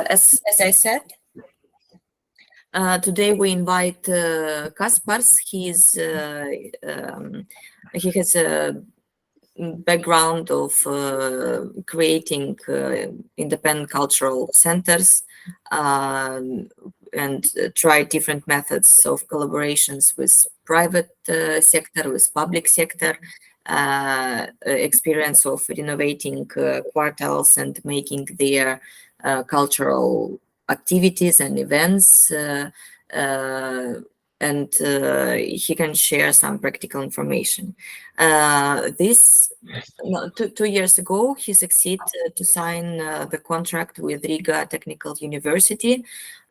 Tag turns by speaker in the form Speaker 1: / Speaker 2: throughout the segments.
Speaker 1: as I said, today we invite Kaspars. He has a background of creating independent cultural centers and try different methods of collaborations with private sector, with public sector, experience of renovating quarters and making their cultural activities and events, and he can share some practical information. Two years ago, he succeeded to sign the contract with Riga Technical University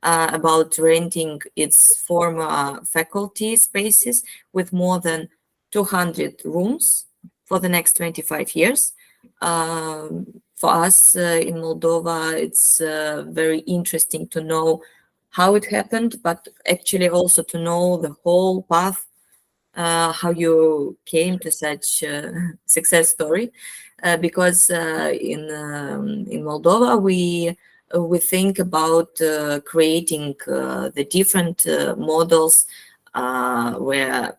Speaker 1: about renting its former faculty spaces with more than 200 rooms for the next 25 years. For us in Moldova, it's very interesting to know how it happened, but actually also to know the whole path, how you came to such a success story, because in Moldova we think about creating the different models where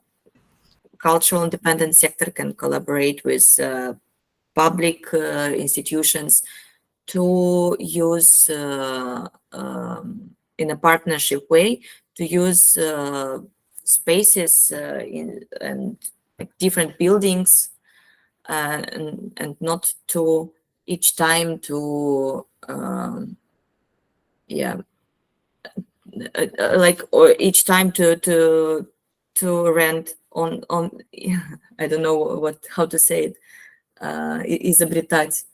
Speaker 1: cultural independent sector can collaborate with public institutions to use in a partnership way, to use spaces and different buildings, and not to each time to or each time to rent on I don't know how to say it, изобретать.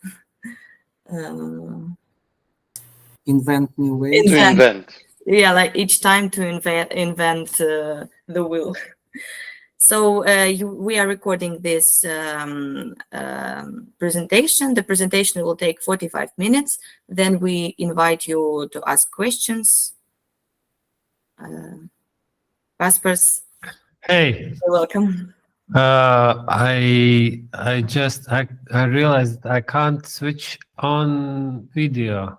Speaker 2: Invent new ways.
Speaker 3: To invent.
Speaker 1: Yeah, like each time to invent the wheel. So we are recording this presentation. The presentation will take 45 minutes. Then we invite you to ask questions. Kaspars.
Speaker 4: Hey.
Speaker 1: You're welcome.
Speaker 4: I realized I can't switch on video.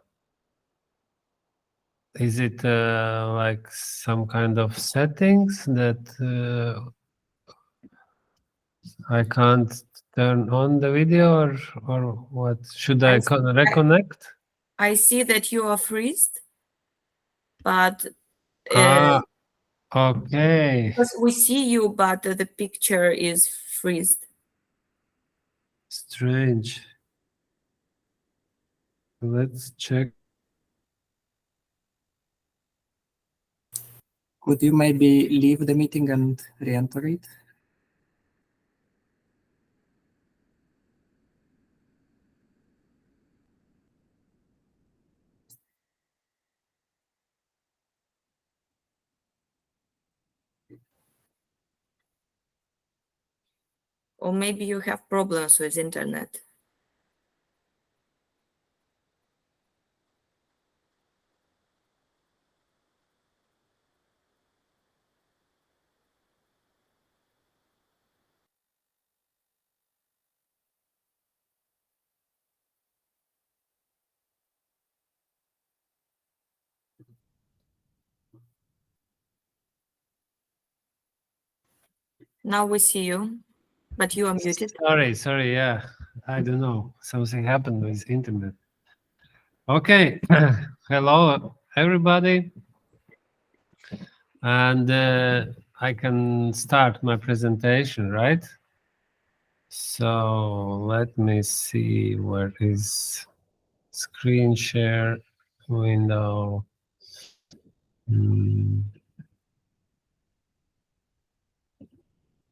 Speaker 4: Is it like some kind of settings that I can't turn on the video, or what? Should I reconnect?
Speaker 1: I see that you are freezed, but
Speaker 4: okay.
Speaker 1: because we see you, but the picture is freezed.
Speaker 4: Strange. Let's check.
Speaker 2: Could you maybe leave the meeting and re-enter it?
Speaker 1: Or maybe you have problems with internet. Now we see you, but you are muted.
Speaker 4: Sorry, yeah. I don't know. Something happened with internet. Okay. Hello, everybody. And I can start my presentation, right? So let me see where is screen share window.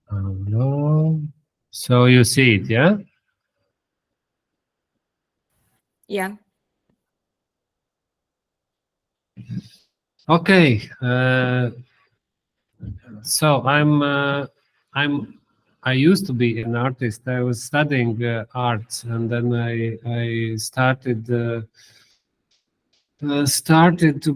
Speaker 4: Hello. So you see it, yeah?
Speaker 1: Yeah.
Speaker 4: Okay. So I used to be an artist. I was studying arts, and then I started to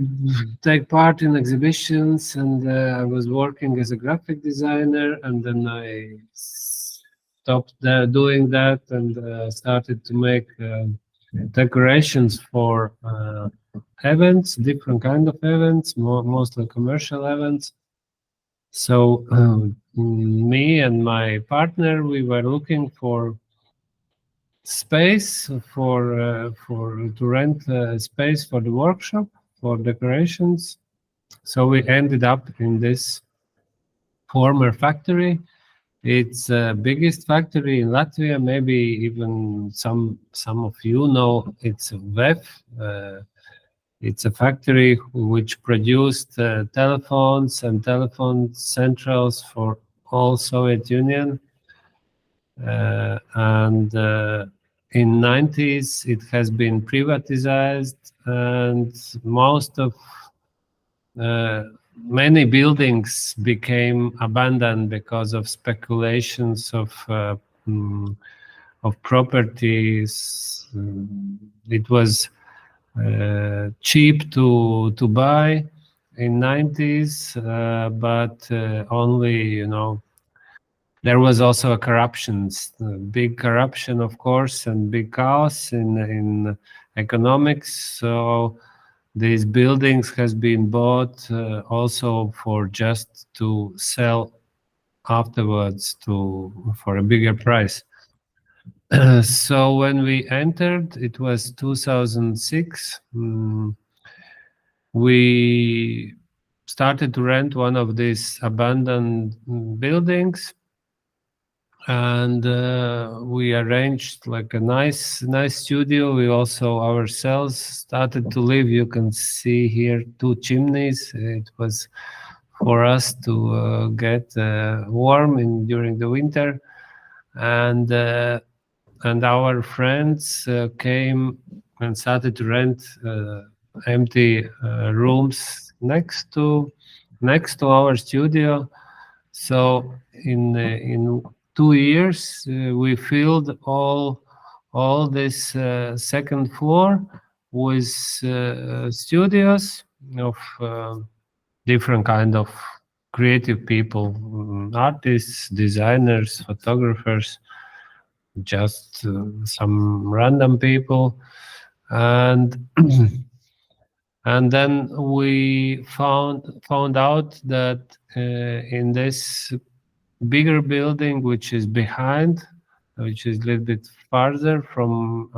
Speaker 4: take part in exhibitions, and I was working as a graphic designer, and then I stopped doing that and started to make decorations for events, different kind of events, mostly commercial events. So me and my partner, we were looking for space for to rent space for the workshop for decorations. So we ended up in this former factory. It's the biggest factory in Latvia. Maybe even some of you know it's WEF. It's a factory which produced telephones and telephone centrals for all Soviet Union. And in 90s, it has been privatized, and most of many buildings became abandoned because of speculations of properties. It was cheap to buy in 90s, but only, there was also a big corruption, of course, and big chaos in economics. So these buildings has been bought also for just to sell afterwards for a bigger price. So when we entered, it was 2006. We started to rent one of these abandoned buildings, and we arranged like a nice studio. We also ourselves started to live. You can see here 2 chimneys. It was for us to get warm during the winter, and our friends came and started to rent empty rooms next to our studio. So in 2 years we filled all this second floor with studios of different kind of creative people, artists, designers, photographers, just some random people. And and then we found out that in this bigger building, which is behind, which is a little bit farther from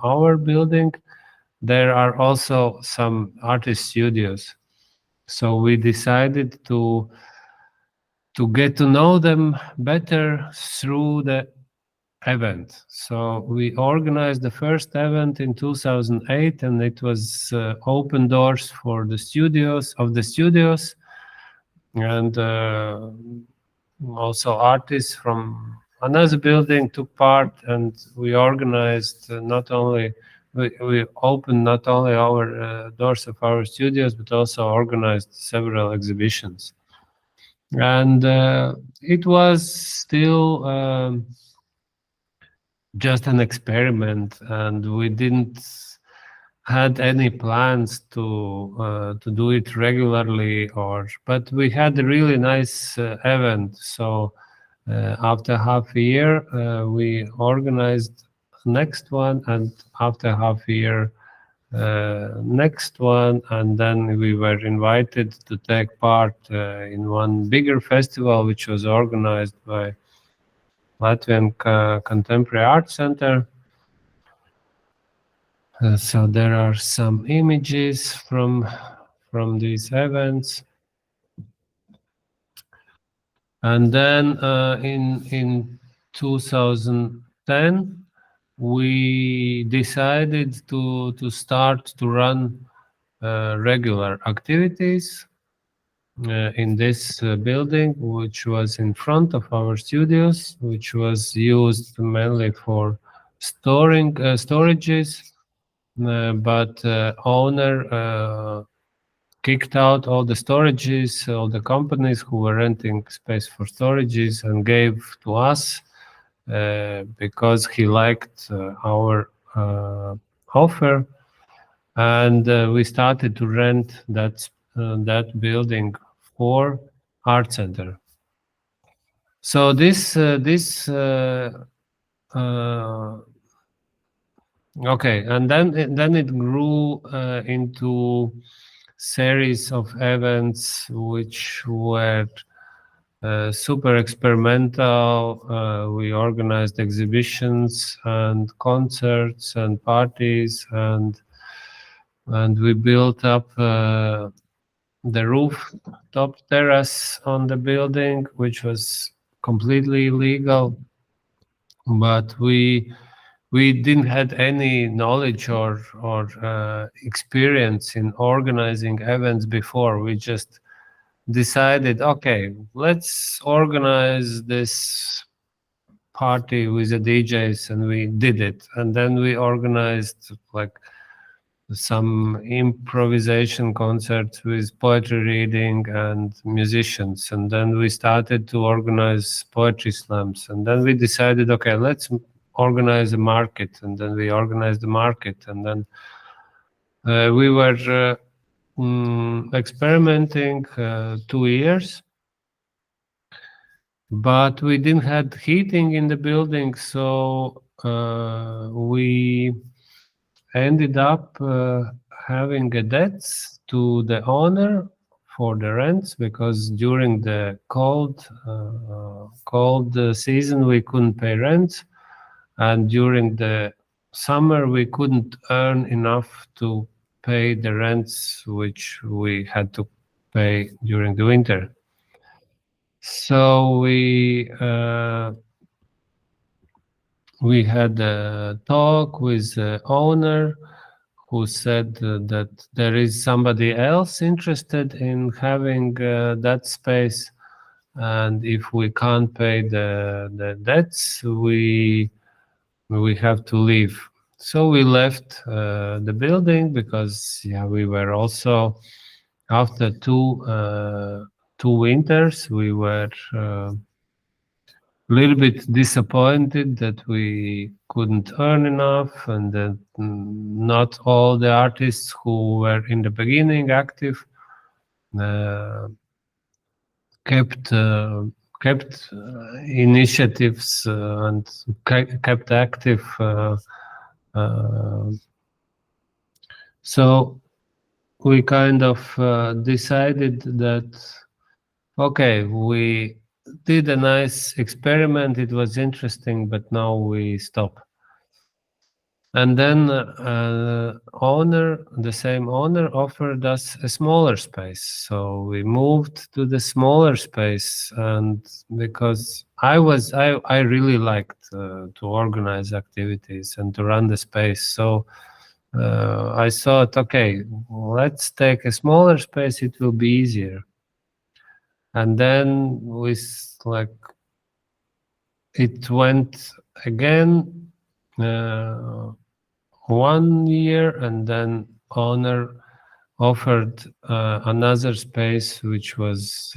Speaker 4: our building, there are also some artist studios. So we decided to get to know them better through the event. So we organized the first event in 2008, and it was open doors for the studios, and also artists from another building took part, and we organized we opened not only our doors of our studios, but also organized several exhibitions. And it was still just an experiment, and we didn't had any plans to do it regularly, but we had a really nice event. So after half a year we organized next one, and after half a year next one, and then we were invited to take part in one bigger festival which was organized by Latvian Contemporary Art Centre. So there are some images from these events. And then in 2010 we decided to start to run regular activities in this building, which was in front of our studios, which was used mainly for storages, but owner kicked out all the storages, all the companies who were renting space for storages, and gave to us because he liked our offer, and we started to rent that building for art center. So this Okay, and then it grew into series of events which were super experimental. We organized exhibitions and concerts and parties, and we built up the rooftop terrace on the building, which was completely illegal, but we didn't have any knowledge or experience in organizing events before. We just decided, okay, let's organize this party with the DJs, and we did it. And then we organized like some improvisation concerts with poetry reading and musicians, and then we started to organize poetry slams, and then we decided, okay, let's organize a market, and then we organized the market, and then we were experimenting 2 years, but we didn't have heating in the building, so we ended up having a debts to the owner for the rents, because during the cold season we couldn't pay rent, and during the summer we couldn't earn enough to pay the rents which we had to pay during the winter. So we had a talk with the owner, who said that there is somebody else interested in having that space, and if we can't pay the debts, we have to leave. So we left the building, because we were also, after two winters, we were a little bit disappointed that we couldn't earn enough, and that not all the artists who were in the beginning active kept initiatives and kept active. So we kind of decided that, okay, we did a nice experiment, it was interesting, but now we stop. And then the same owner offered us a smaller space. So we moved to the smaller space, and because I really liked to organize activities and to run the space. So I thought, okay, let's take a smaller space, it will be easier. And then it went again 1 year, and then owner offered another space which was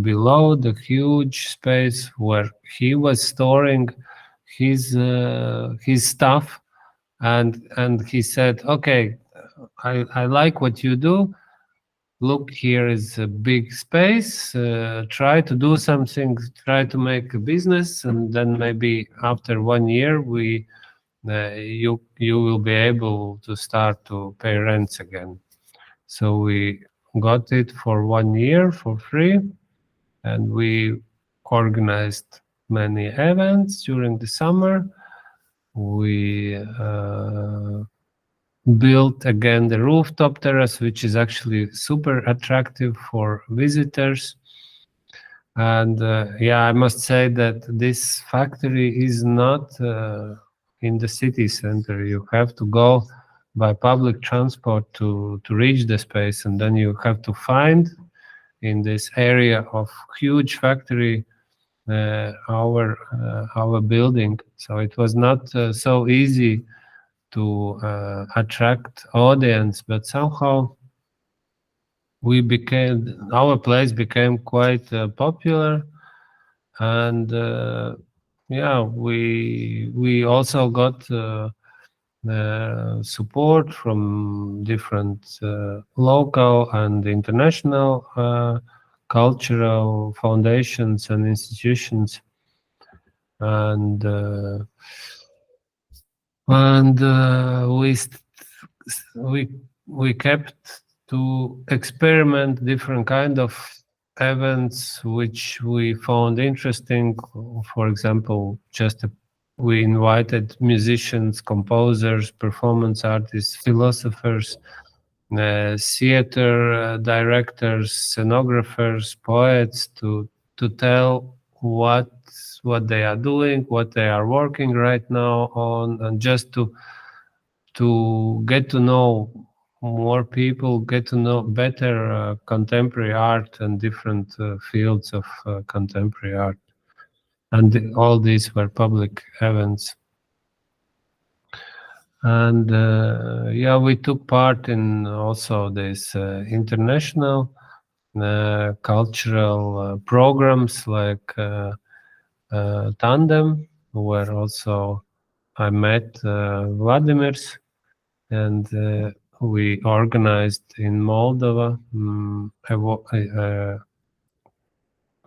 Speaker 4: below the huge space where he was storing his stuff, and he said, okay, I like what you do. Look, here is a big space, try to do something, try to make a business, and then maybe after 1 year you will be able to start to pay rents again. So we got it for 1 year for free, and we organized many events during the summer. We built again the rooftop terrace, which is actually super attractive for visitors. And I must say that this factory is not in the city center. You have to go by public transport to reach the space, and then you have to find in this area of huge factory our building. So it was not so easy to attract audience, but somehow our place became quite popular, and we also got support from different local and international cultural foundations and institutions, and And we kept to experiment different kind of events which we found interesting. For example, we invited musicians, composers, performance artists, philosophers, theater directors, scenographers, poets to tell what they are doing, what they are working right now on, and just to get to know more people, get to know better contemporary art and different fields of contemporary art. And all these were public events. And yeah, we took part in also this international cultural programs like Tandem, where also I met Vladimirs, and we organized in Moldova a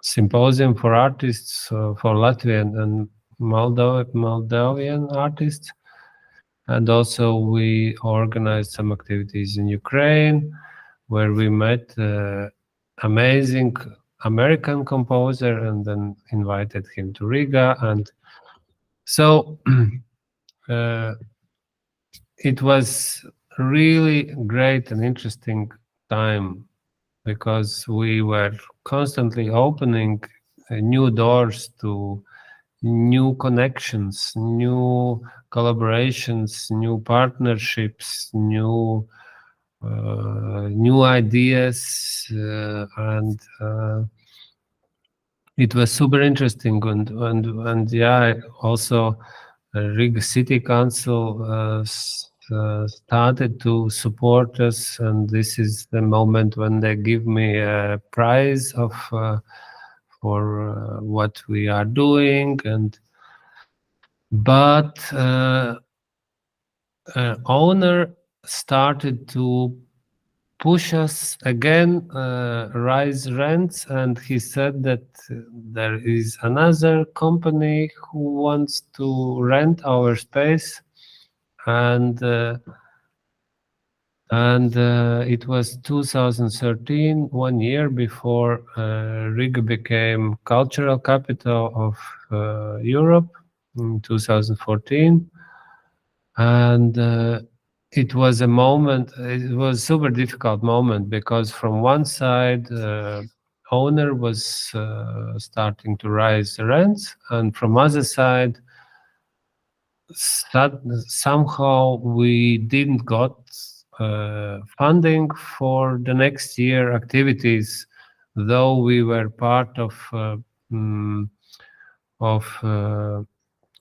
Speaker 4: symposium for artists, for Latvian and Moldovan artists. And also we organized some activities in Ukraine, where we met amazing American composer and then invited him to Riga. And so it was really great and interesting time, because we were constantly opening new doors to new connections, new collaborations, new partnerships, new ideas, and it was super interesting. And yeah, also Riga City Council started to support us, and this is the moment when they give me a prize for what we are doing. But owner started to push us again, rise rents, and he said that there is another company who wants to rent our space, and it was 2013, 1 year before Riga became cultural capital of Europe in 2014. And it was a moment, it was a super difficult moment, because from one side, owner was starting to raise the rents, and from other side, somehow we didn't got funding for the next year activities, though we were part of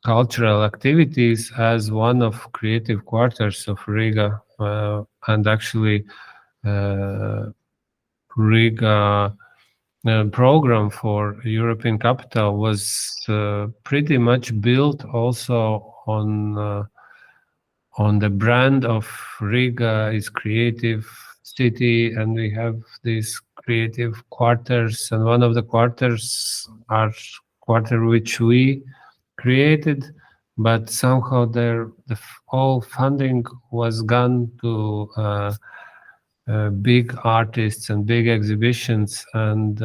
Speaker 4: cultural activities as one of creative quarters of Riga, and actually Riga program for European capital was pretty much built also on the brand of Riga is creative city, and we have these creative quarters, and one of the quarters are quarter which we created, but somehow the all funding was gone to big artists and big exhibitions, and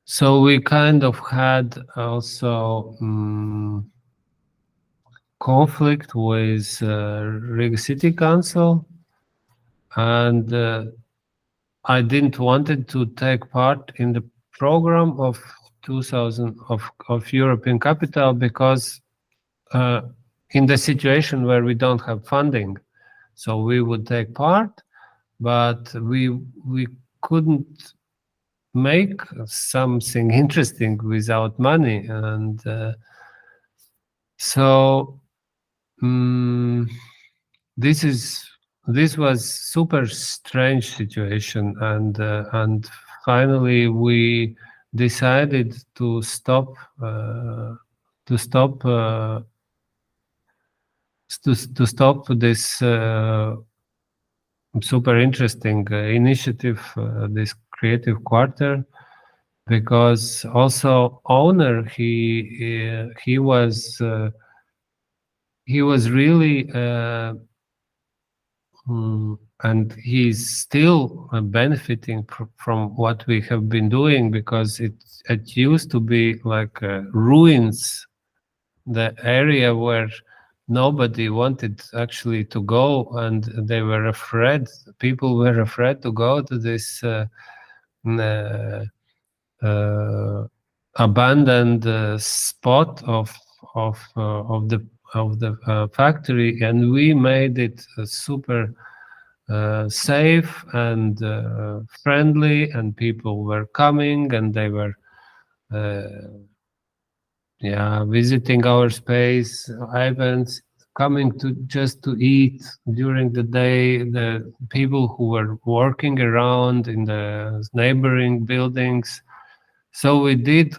Speaker 4: so we kind of had also conflict with Riga City Council, and I didn't wanted to take part in the program of 2000 of European capital, because in the situation where we don't have funding, so we would take part, but we couldn't make something interesting without money, and so this was super strange situation, and finally we decided to stop this super interesting initiative, this creative quarter, because also owner he was really and he's still benefiting from what we have been doing, because it used to be like ruins, the area where nobody wanted actually to go, and they were afraid. People were afraid to go to this abandoned spot of the factory, and we made it super safe and friendly, and people were coming, and they were visiting our space, events, coming to just to eat during the day. The people who were working around in the neighboring buildings. So we did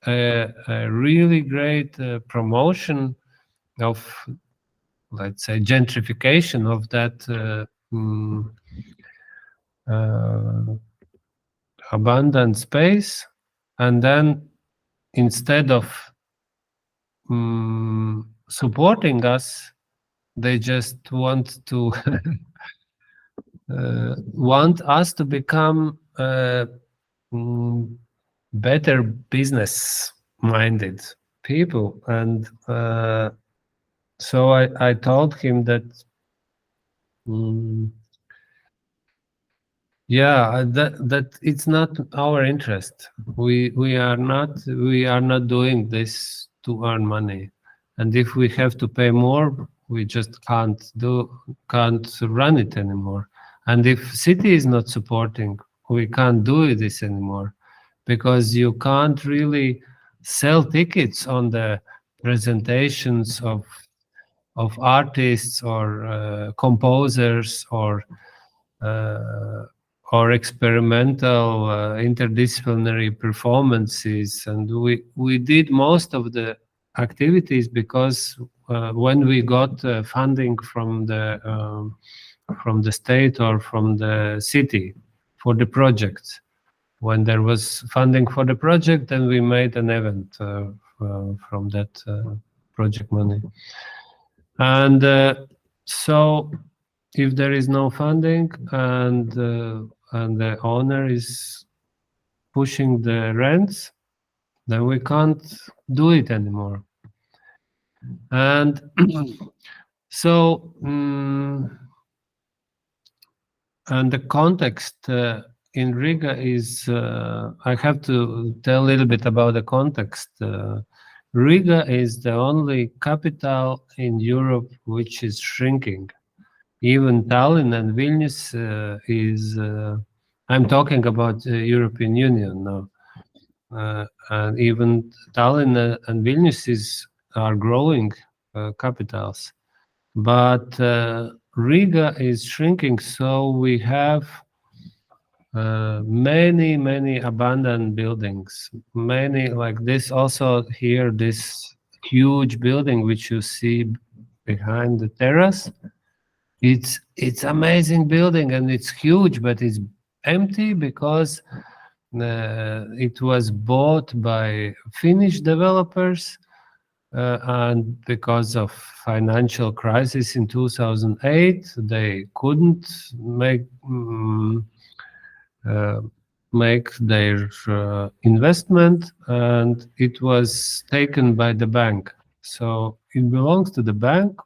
Speaker 4: a really great promotion of, let's say, gentrification of that abandoned space. And then instead of supporting us, they just want to want us to become better business-minded people. And so I told him that that it's not our interest. We are not doing this to earn money, and if we have to pay more, we just can't run it anymore. And if city is not supporting, we can't do this anymore, because you can't really sell tickets on the presentations of artists or composers or experimental interdisciplinary performances. And we did most of the activities because when we got funding from the state or from the city for the project, when there was funding for the project, then we made an event from that project money. And so if there is no funding and the owner is pushing the rents, then we can't do it anymore. And so and the context in Riga is, I have to tell a little bit about the context. Riga is the only capital in Europe which is shrinking. Even Tallinn and Vilnius is, I'm talking about the European Union now, and even Tallinn and Vilnius are growing capitals, but Riga is shrinking. So we have many abandoned buildings, many like this. Also here, this huge building which you see behind the terrace. It's amazing building and it's huge, but it's empty because it was bought by Finnish developers, and because of financial crisis in 2008, they couldn't make their investment, and it was taken by the bank. So it belongs to the bank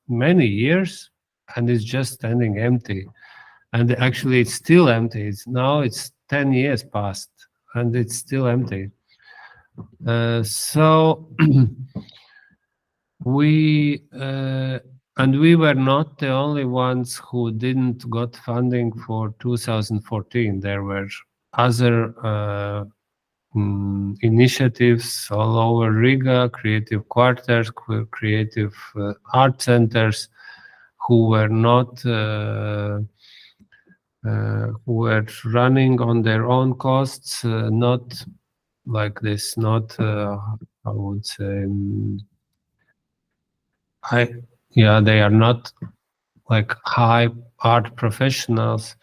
Speaker 4: many years, and it's just standing empty. And actually it's still empty. It's 10 years past and it's still empty. So we were not the only ones who didn't got funding for 2014. There were other initiatives all over Riga, creative quarters, creative art centers, who were not who were running on their own costs, not like this, not I would say they are not like high art professionals,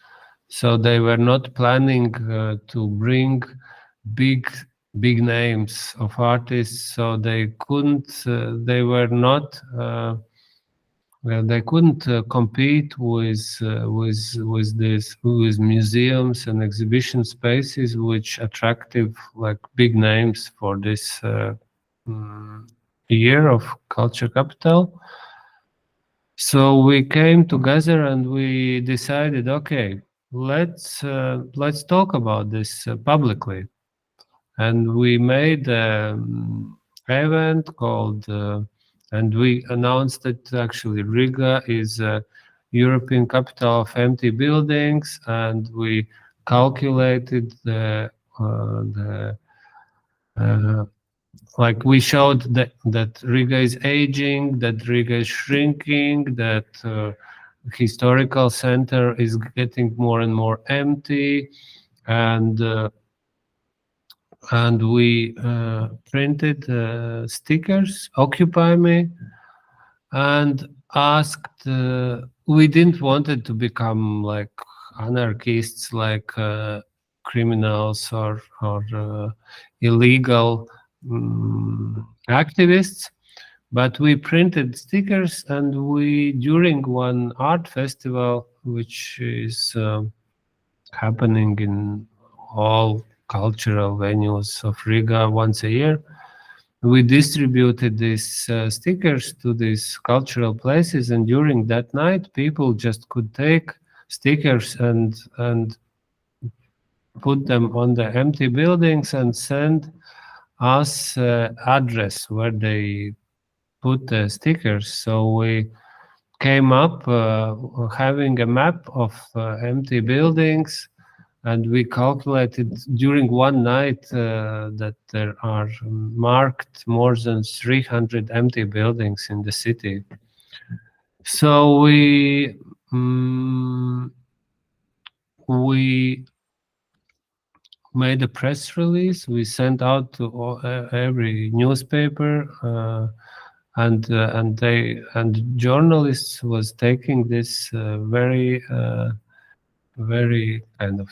Speaker 4: so they were not planning to bring big names of artists, so they couldn't they couldn't compete with museums and exhibition spaces which attractive like big names for this year of culture capital. So we came together and we decided, okay, let's talk about this publicly, and we made an event called. And we announced that actually Riga is a European capital of empty buildings, and we calculated like we showed that Riga is aging, that Riga is shrinking, that historical center is getting more and more empty, and we printed stickers, "Occupy Me," and asked. We didn't want it to become like anarchists, like criminals or illegal activists, but we printed stickers, and we, during one art festival, which is happening in all cultural venues of Riga once a year, we distributed these stickers to these cultural places, and during that night people just could take stickers and put them on the empty buildings and send us address where they put the stickers. So we came up having a map of empty buildings, and we calculated during one night that there are marked more than 300 empty buildings in the city. So we made a press release. We sent out to every newspaper, and journalists was taking this very kind of,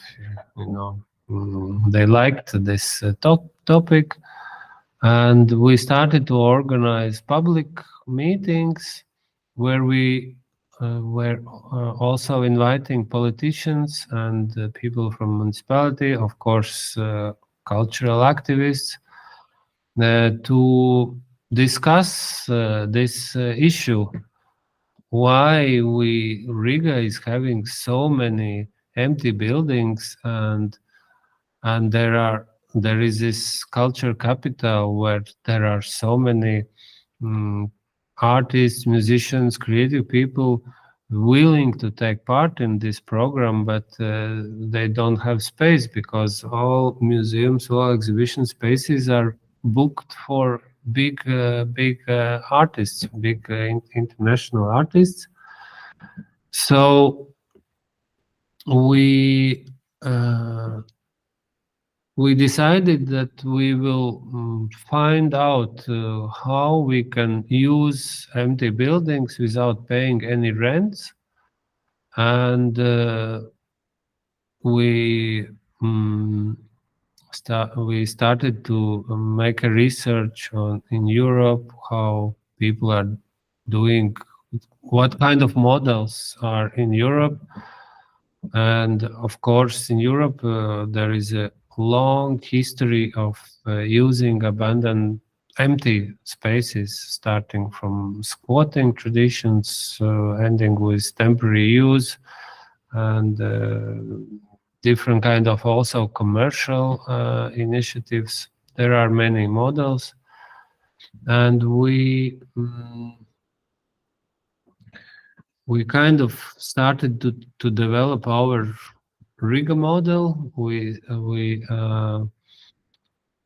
Speaker 4: they liked this topic, and we started to organize public meetings where we were also inviting politicians and people from municipality, of course, cultural activists, to discuss this issue. Why Riga is having so many empty buildings, and there is this culture capital where there are so many artists, musicians, creative people willing to take part in this program, but they don't have space because all museums, all exhibition spaces are booked for big artists, big international artists. So we decided that we will find out how we can use empty buildings without paying any rents, and we started to make a research in Europe, how people are doing, what kind of models are in Europe. And of course, in Europe, there is a long history of using abandoned empty spaces, starting from squatting traditions, ending with temporary use, and different kind of also commercial initiatives. There are many models, and we kind of started to develop our Riga model. We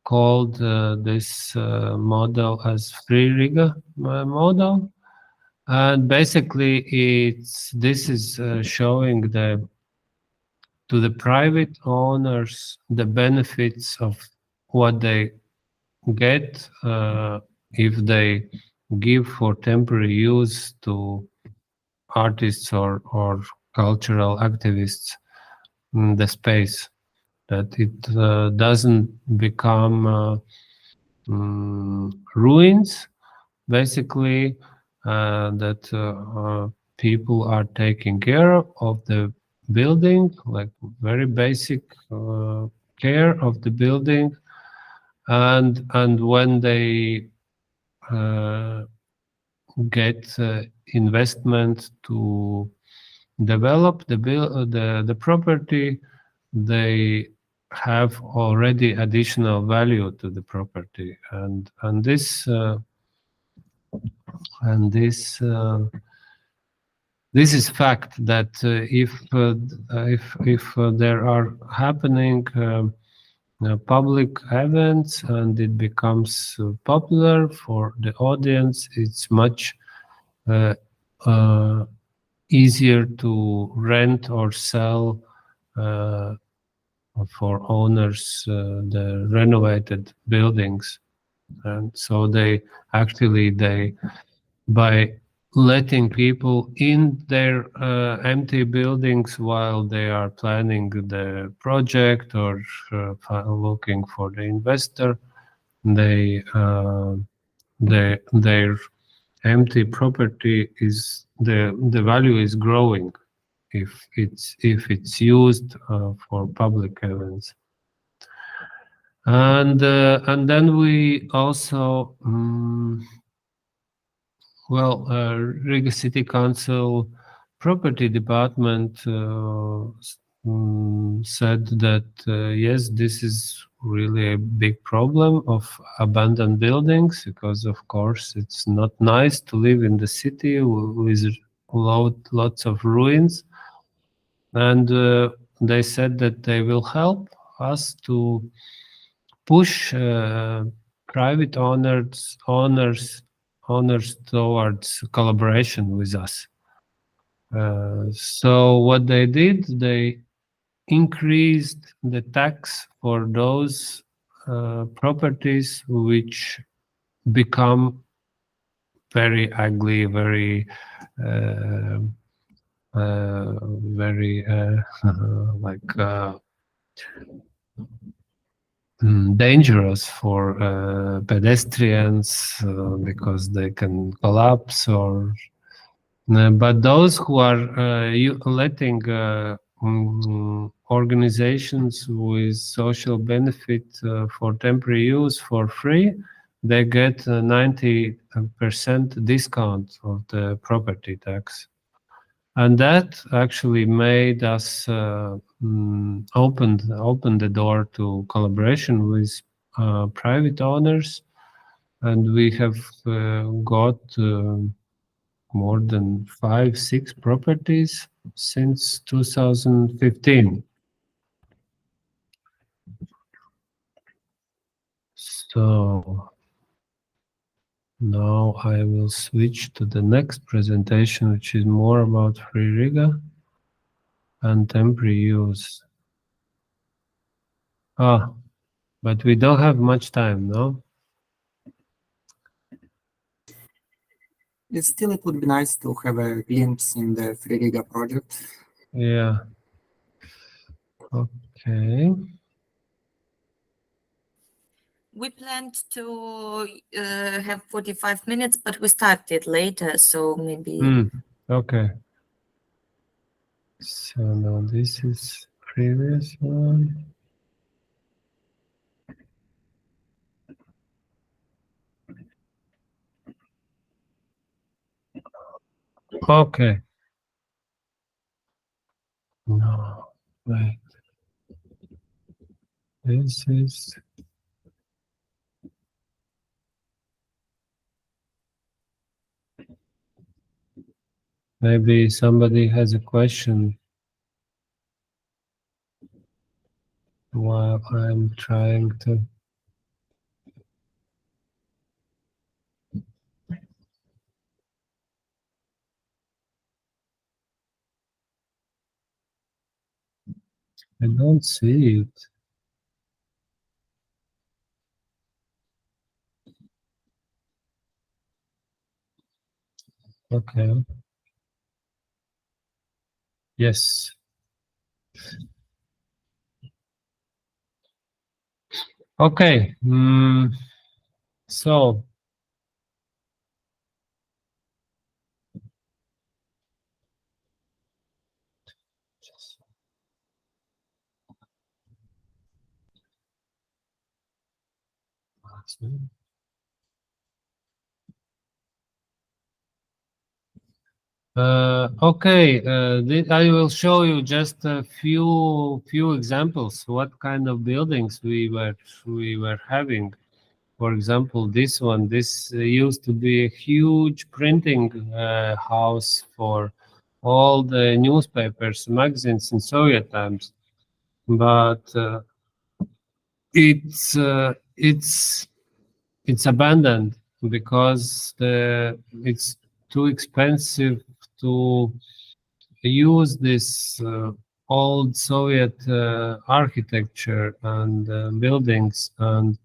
Speaker 4: called this model as Free Riga model, and basically this is showing to the private owners the benefits of what they get if they give for temporary use to artists or cultural activists the space. that it doesn't become ruins, basically, that people are taking care of the building, like very basic care of the building, and when they get investment to develop the property, they have already additional value to the property, and this is fact that if there are happening public events and it becomes popular for the audience, it's much easier to rent or sell for owners the renovated buildings. And so they by letting people in their empty buildings while they are planning the project or looking for the investor, their empty property is the value is growing if it's used for public events. And then we also Riga City Council Property Department said that yes, this is really a big problem of abandoned buildings, because of course it's not nice to live in the city with lots of ruins, and they said that they will help us to push private owners towards collaboration with us. So what they did, they increased the tax for those properties which become very ugly, very dangerous for pedestrians because they can collapse, or but those who are letting organizations with social benefit for temporary use for free, they get a 90% discount of the property tax. And that actually made us open the door to collaboration with private owners, and we have got more than 5-6 properties since 2015. So now I will switch to the next presentation, which is more about Free Riga and temporary use. But we don't have much time, no?
Speaker 2: Still, it would be nice to have a glimpse in the Free Riga project.
Speaker 4: Yeah. Okay.
Speaker 1: We planned to have 45 minutes, but we started later, so maybe...
Speaker 4: Okay. So now this is previous one. Okay. No, wait. This is... Maybe somebody has a question while I'm trying to... I don't see it. Okay. Yes. Okay, so okay, I will show you just a few examples what kind of buildings we were having. For example, this one, this used to be a huge printing house for all the newspapers, magazines in Soviet times, but it's abandoned because it's too expensive to use this old Soviet architecture and buildings, and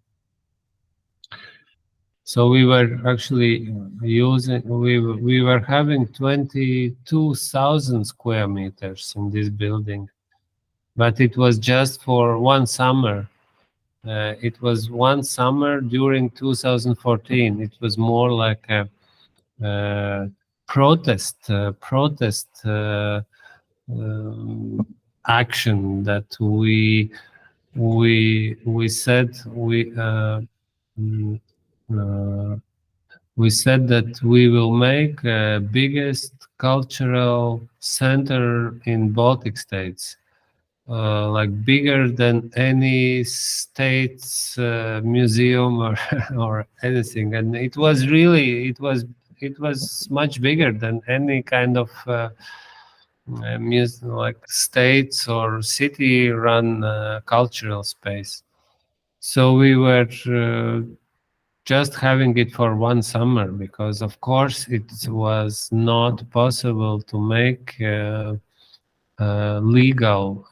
Speaker 4: so we were actually using, we were having 22,000 square meters in this building, but it was just for one summer. It was one summer during 2014. It was more like a protest action that we said we said that we will make biggest cultural center in Baltic states, like bigger than any state's museum or anything. And it was really, it was much bigger than any kind of like states or city run cultural space. So we were just having it for one summer, because of course it was not possible to make legal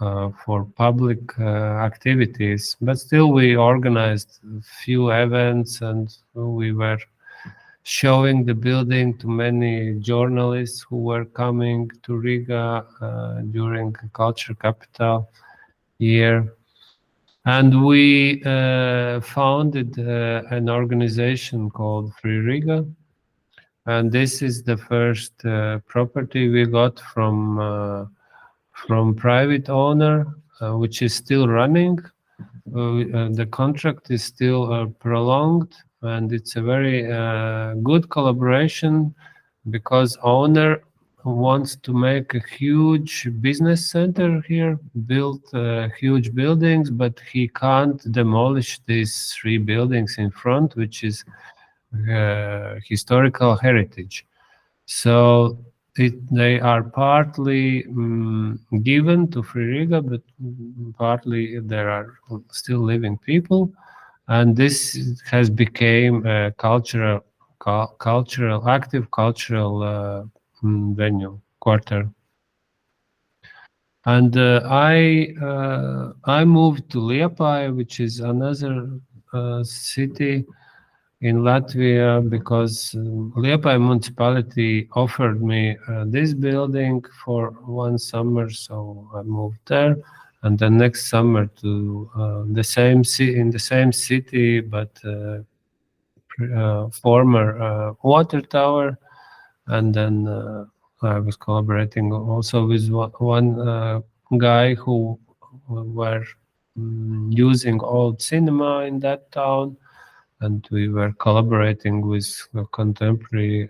Speaker 4: for public activities, but still we organized a few events, and we were showing the building to many journalists who were coming to Riga during Culture Capital year. And we founded an organization called Free Riga, and this is the first property we got from private owner, which is still running. The contract is still prolonged, and it's a very good collaboration, because owner wants to make a huge business center here, build huge buildings, but he can't demolish these 3 buildings in front, which is historical heritage. So they are partly given to Free Riga, but partly there are still living people, and this has become a active cultural venue, quarter. And I moved to Liepāja, which is another city in Latvia, because Liepāja municipality offered me this building for one summer, so I moved there. And the next summer to the same in the same city, but former water tower. And then I was collaborating also with one guy who were using old cinema in that town, and we were collaborating with a contemporary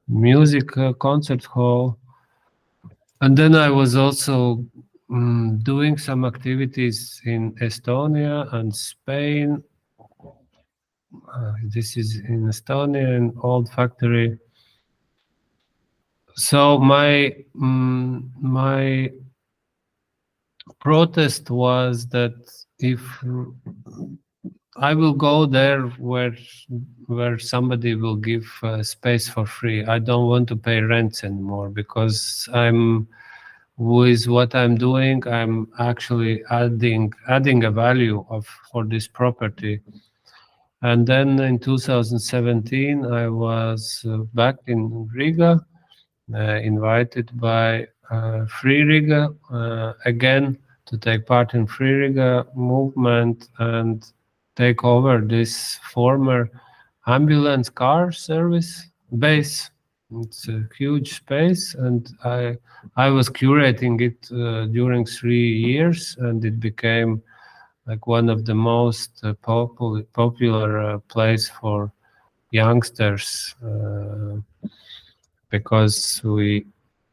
Speaker 4: music concert hall. And then I was also doing some activities in Estonia and Spain. This is in Estonia, an old factory. So my protest was that if I will go there where somebody will give space for free, I don't want to pay rents anymore, because with what I'm doing, I'm actually adding a value for this property. And then in 2017, I was back in Riga, invited by Free Riga again to take part in Free Riga movement, and take over this former ambulance car service base. It's a huge space, and I was curating it during 3 years, and it became like one of the most popular place for youngsters, because we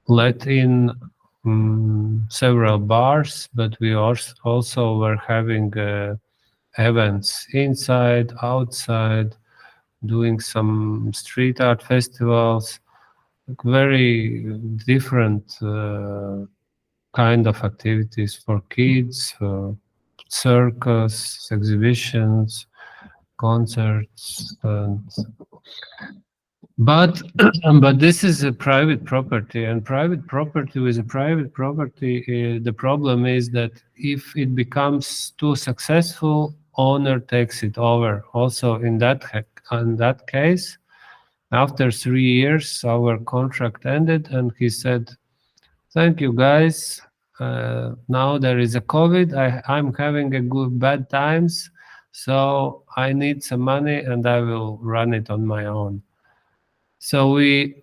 Speaker 4: let in several bars, but we also were having events inside, outside, doing some street art festivals, very different kind of activities for kids, circus, exhibitions, concerts, but this is a private property, and private property with a private property, the problem is that if it becomes too successful, owner takes it over. Also in that case, after 3 years, our contract ended, and he said, "Thank you, guys. Now there is a COVID. I'm having a bad times, so I need some money, and I will run it on my own." So we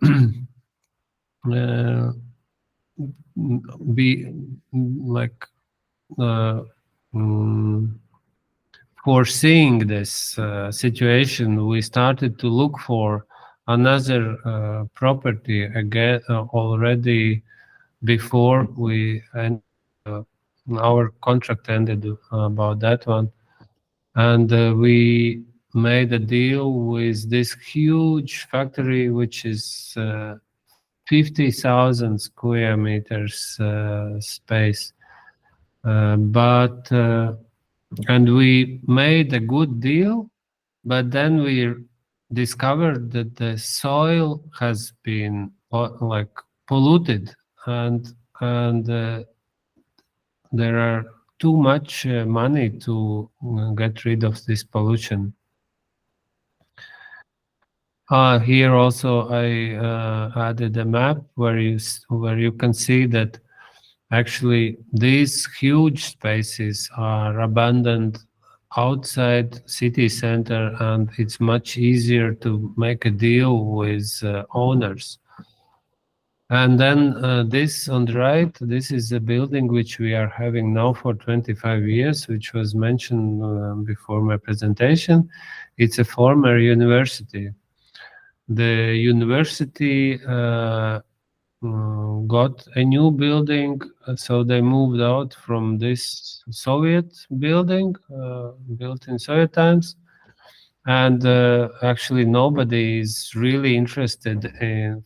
Speaker 4: foreseeing this situation, we started to look for another property again already before our contract ended about that one, and we made a deal with this huge factory, which is 50,000 square meters space, and we made a good deal, but then we discovered that the soil has been polluted, and there are too much money to get rid of this pollution. Here also I added a map where you can see that actually these huge spaces are abandoned outside city center, and it's much easier to make a deal with owners. And then this on the right, this is a building which we are having now for 25 years, which was mentioned before my presentation. It's a former university. The university got a new building, so they moved out from this Soviet building built in Soviet times, and actually nobody is really interested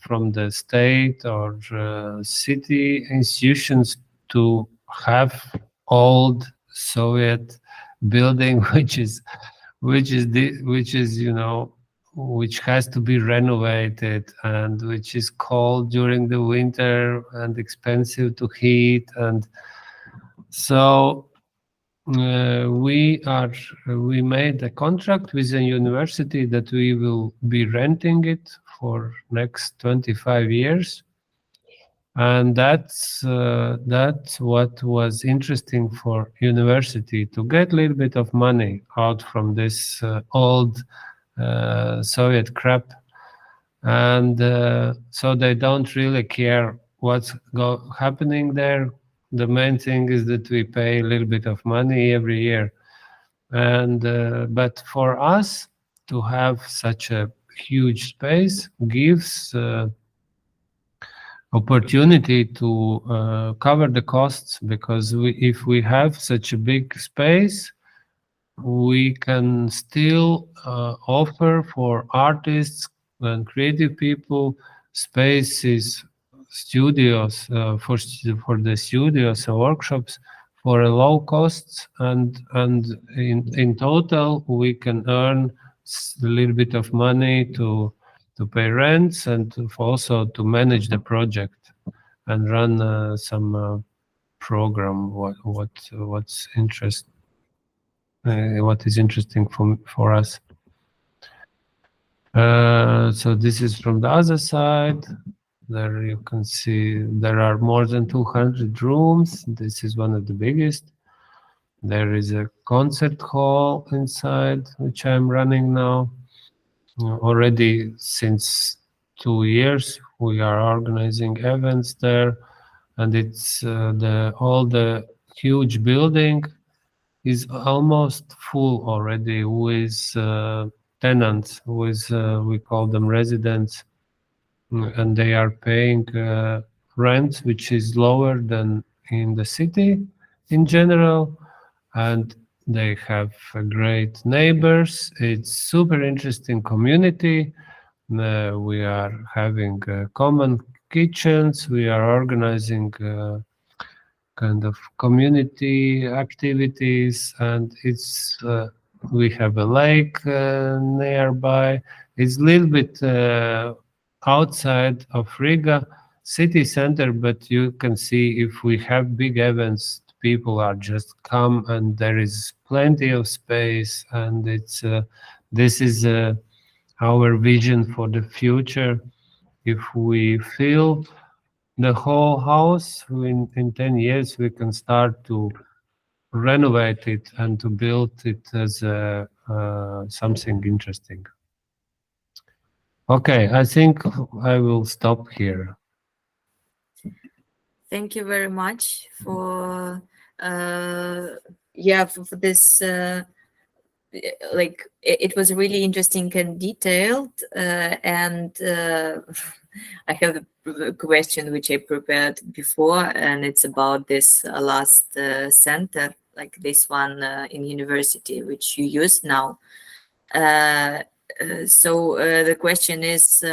Speaker 4: from the state or city institutions to have old Soviet building which has to be renovated, and which is cold during the winter and expensive to heat. And so we made a contract with the university that we will be renting it for next 25 years. And that's what was interesting for university, to get a little bit of money out from this old Soviet crap, and so they don't really care what's happening there. The main thing is that we pay a little bit of money every year, and but for us to have such a huge space gives opportunity to cover the costs, because if we have such a big space, we can still offer for artists and creative people spaces, studios for the studios and workshops for a low costs, and in total we can earn a little bit of money to pay rents, and also to manage the project and run some program what's interesting. What is interesting for us. So this is from the other side. There you can see there are more than 200 rooms. This is one of the biggest. There is a concert hall inside, which I'm running now. Already since 2 years, we are organizing events there, and it's all the huge building is almost full already with tenants, with we call them residents, and they are paying rent, which is lower than in the city in general, and they have great neighbors. It's super interesting community. We are having common kitchens. We are organizing kind of community activities, and it's we have a lake nearby. It's a little bit outside of Riga city center, but you can see if we have big events, people are just come, and there is plenty of space, and it's this is our vision for the future. If we fill the whole house in 10 years, we can start to renovate it and to build it as something interesting. Okay, I think I will stop here.
Speaker 1: Thank you very much for for this. Like it was really interesting and detailed, and I have a question which I prepared before, and it's about this last center, like this one in university, which you use now. So the question is,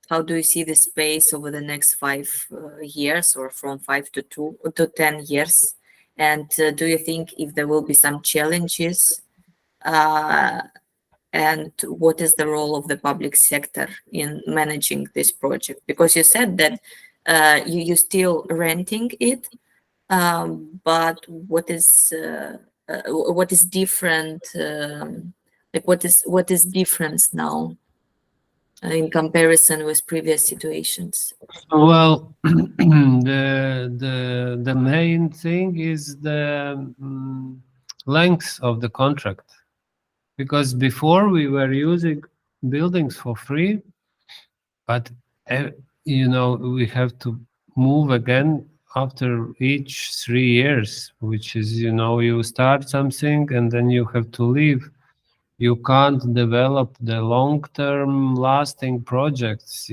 Speaker 1: how do you see the space over the next 5 years, or from 5 to 10 years? And do you think if there will be some challenges? And what is the role of the public sector in managing this project? Because you said that you're still renting it, but what is different? Like what is difference now in comparison with previous situations?
Speaker 4: Well, the main thing is the length of the contract, because before we were using buildings for free, but we have to move again after each 3 years, which is you start something and then you have to leave. You can't develop the long-term lasting projects.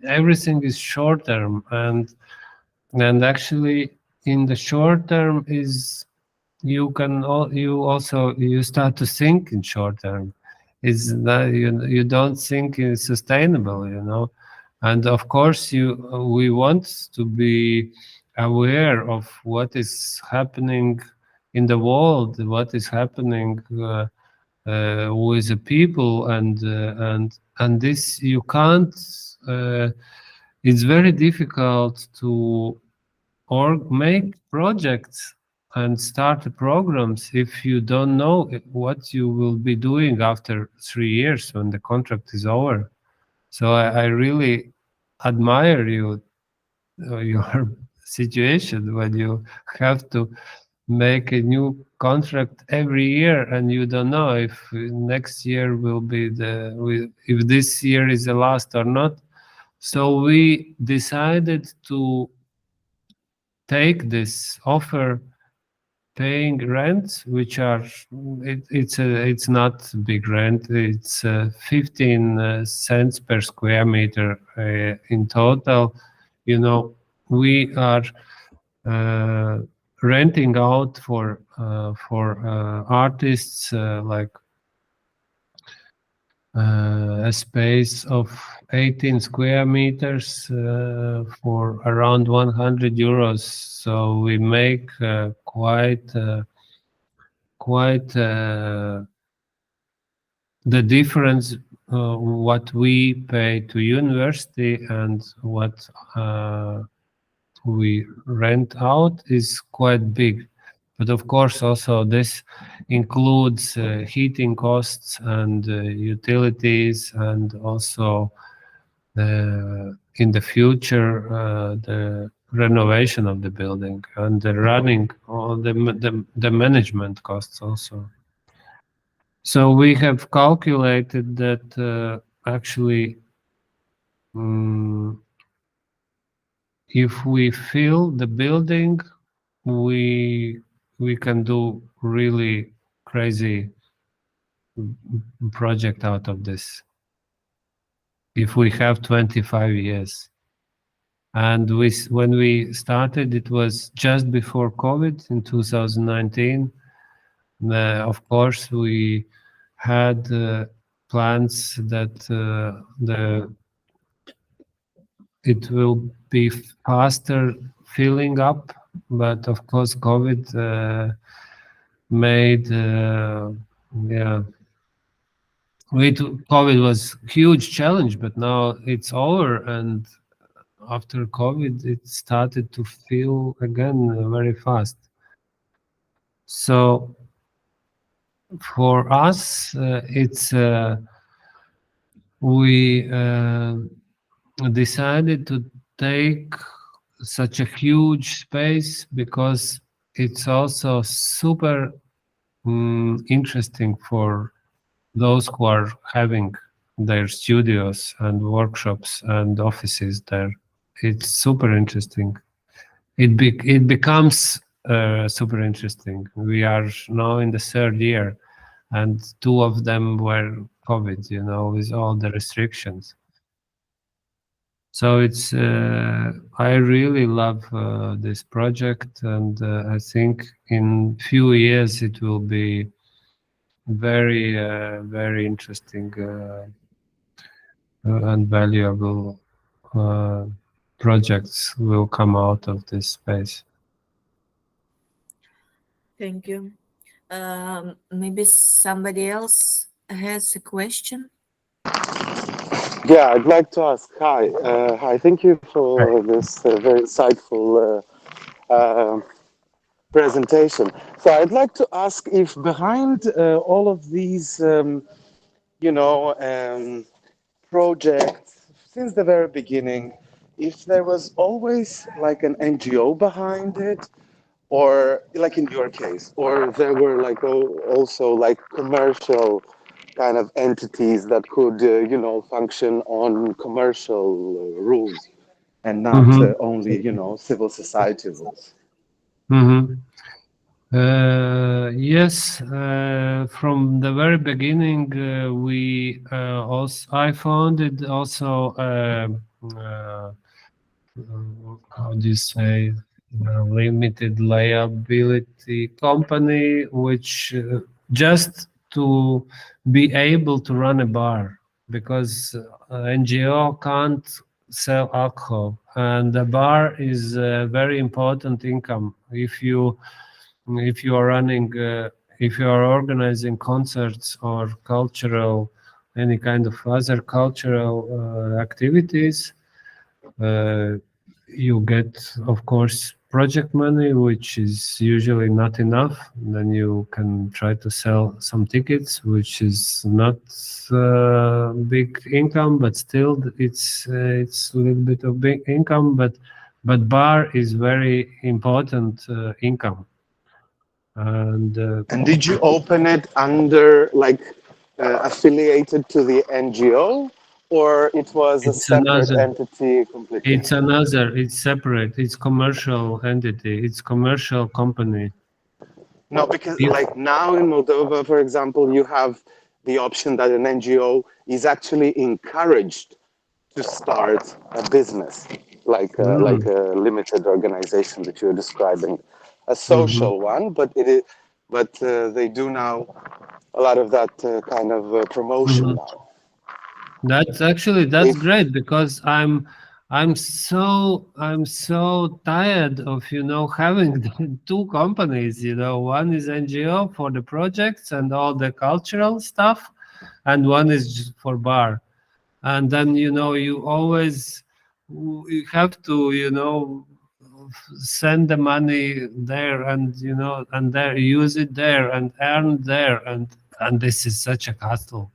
Speaker 4: Everything is short-term, and actually in the short term is you start to think in short term. It's that you don't think it's sustainable, and of course we want to be aware of what is happening in the world, what is happening with the people, and this you can't. It's very difficult to make projects and start programs if you don't know what you will be doing after 3 years when the contract is over. So I really admire your situation when you have to make a new contract every year and you don't know if next year will be if this year is the last or not. So we decided to take this offer, paying rent, which are it's not big rent. It's 15 cents per square meter in total. We are renting out for artists like a space of 18 square meters for around 100 euros. So we make quite the difference what we pay to university and what we rent out is quite big. But of course, also this includes heating costs and utilities, and also in the future the renovation of the building and the running, all the management costs also. So we have calculated that actually, if we fill the building, we can do really crazy project out of this. If we have 25 years. And when we started, it was just before COVID in 2019. Of course, we had plans that it will be faster filling up, but of course, COVID made COVID was a huge challenge, but now it's over, and after COVID, it started to fill again very fast. So for us, we decided to take such a huge space because it's also super interesting for those who are having their studios and workshops and offices there. It's super interesting. It becomes super interesting. We are now in the 3rd year, and 2 of them were COVID, with all the restrictions. So it's I really love this project, and I think in few years it will be very very interesting and valuable projects will come out of this space.
Speaker 1: Thank you. Maybe somebody else has a question.
Speaker 3: Yeah, I'd like to ask. Hi. Thank you for this very insightful presentation. So I'd like to ask if behind all of these, projects since the very beginning, if there was always like an NGO behind it, or like in your case, or there were like also like commercial kind of entities that could, function on commercial rules and not only, civil society rules.
Speaker 4: Yes, from the very beginning, I founded also how do you say, limited liability company, which just to be able to run a bar, because NGO can't sell alcohol, and the bar is a very important income. If you are running, if you are organizing concerts or any kind of other cultural activities, you get, of course, project money, which is usually not enough. Then you can try to sell some tickets, which is not big income, but still it's a little bit of big income. But bar is very important income. And
Speaker 3: did you open it under affiliated to the NGO, or it was a separate entity completely?
Speaker 4: It's separate. It's commercial entity. It's commercial company.
Speaker 3: No, because like now in Moldova, for example, you have the option that an NGO is actually encouraged to start a business, like a limited organization that you're describing, a social one, but they do now a lot of that kind of promotion now.
Speaker 4: That's great, because I'm so tired of having 2 companies. One is NGO for the projects and all the cultural stuff, and one is just for bar. And then you always have to send the money there, and and there, use it there and earn there, and this is such a hassle.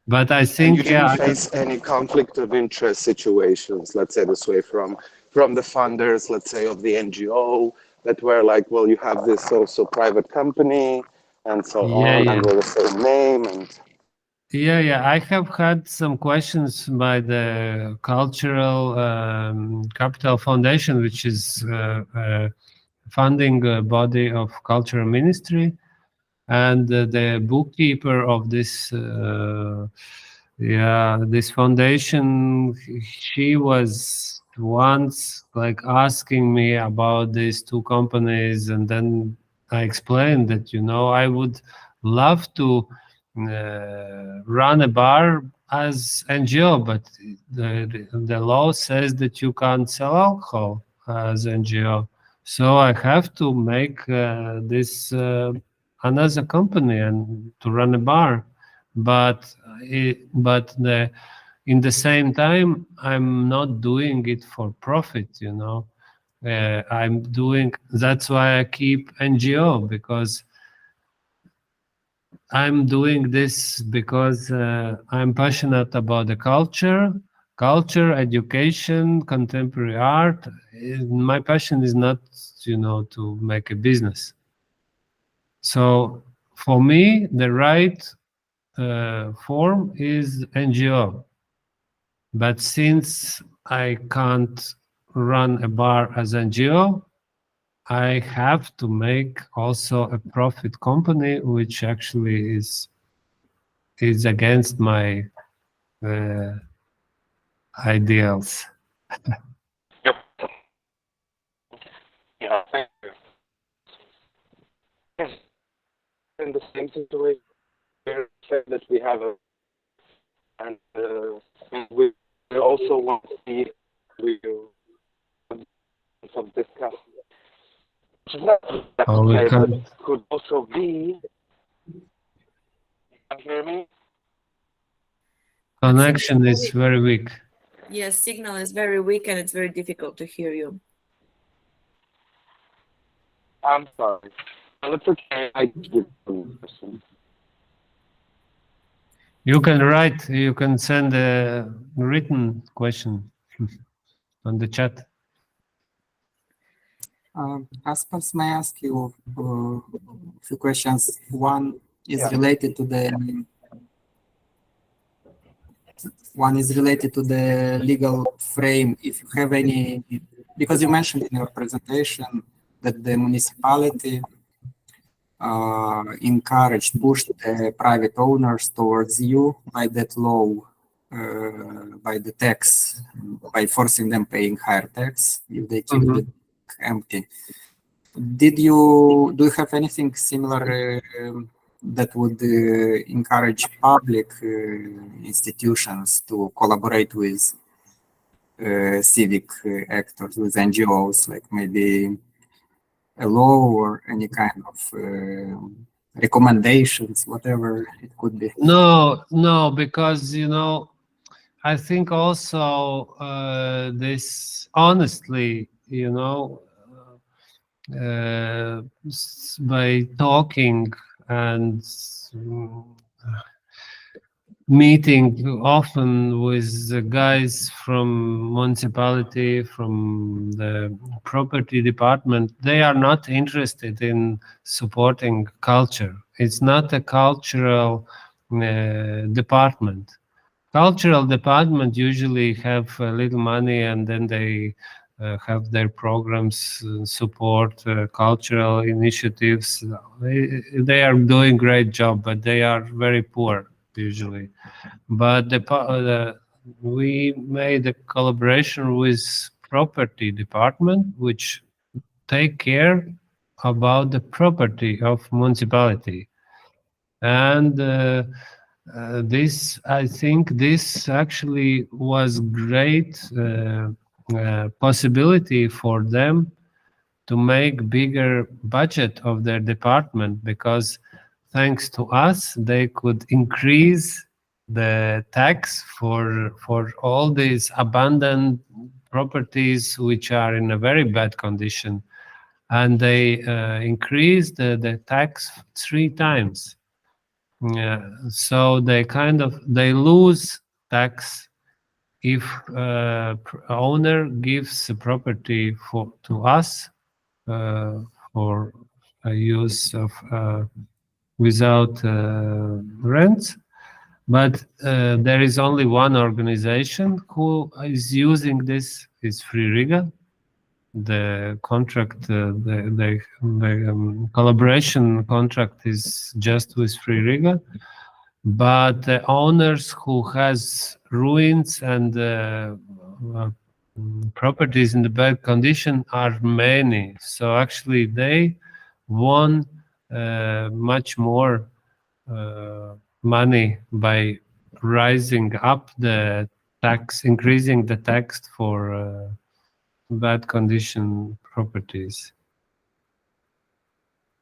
Speaker 4: But I think
Speaker 3: you didn't face any conflict of interest situations, let's say this way, from from the funders, let's say, of the NGO, that were like, well, you have this also private company and so on, under the same name. And
Speaker 4: yeah, I have had some questions by the Cultural Capital Foundation, which is funding body of Cultural Ministry, and the bookkeeper of this this foundation, she was once like asking me about these two companies, and then I explained that, you know, I would love to run a bar as NGO, but the law says that you can't sell alcohol as NGO. So I have to make this another company and to run a bar. But in the same time, I'm not doing it for profit, you know. That's why I keep NGO, because I'm doing this because I'm passionate about the culture, education, contemporary art. My passion is not, you know, to make a business. So for me, the right form is NGO. But since I can't run a bar as NGO, I have to make also a profit company, which actually is against my ideals.
Speaker 3: Yep. Yeah, thank you. Yes. In the same situation, that we have and we also want to see some discuss. Could also be. Can you hear me?
Speaker 4: Connection is very weak.
Speaker 1: Yes, signal is very weak and it's very difficult to hear you.
Speaker 3: I'm sorry. Well, it's okay. I give some questions.
Speaker 4: You can send a written question on the chat.
Speaker 2: Kaspars, may I ask you a few questions? One is related to the legal frame. If you have any, because you mentioned in your presentation that the municipality pushed the private owners towards you by that law, by the tax, by forcing them paying higher tax if they keep it empty. Do you have anything similar that would encourage public institutions to collaborate with civic actors, with NGOs, like maybe a law or any kind of recommendations, whatever it could be?
Speaker 4: No, because, you know, I think also this, honestly, you know, by talking and meeting often with the guys from municipality, from the property department, they are not interested in supporting culture. It's not a cultural department. Cultural department usually have a little money, and then they have their programs support cultural initiatives. They are doing great job, but they are very poor usually. But we made a collaboration with property department, which take care about the property of municipality. And I think this actually was great possibility for them to make bigger budget of their department, because thanks to us, they could increase the tax for all these abandoned properties which are in a very bad condition, and they increased the tax 3 times. So they lose tax if owner gives a property to us for a use of without rent, but there is only one organization who is using this. Is Free Riga. The contract, the collaboration contract is just with Free Riga, but the owners who has ruins and properties in the bad condition are many. So actually they won much more money by rising up the tax, increasing the tax for bad condition properties.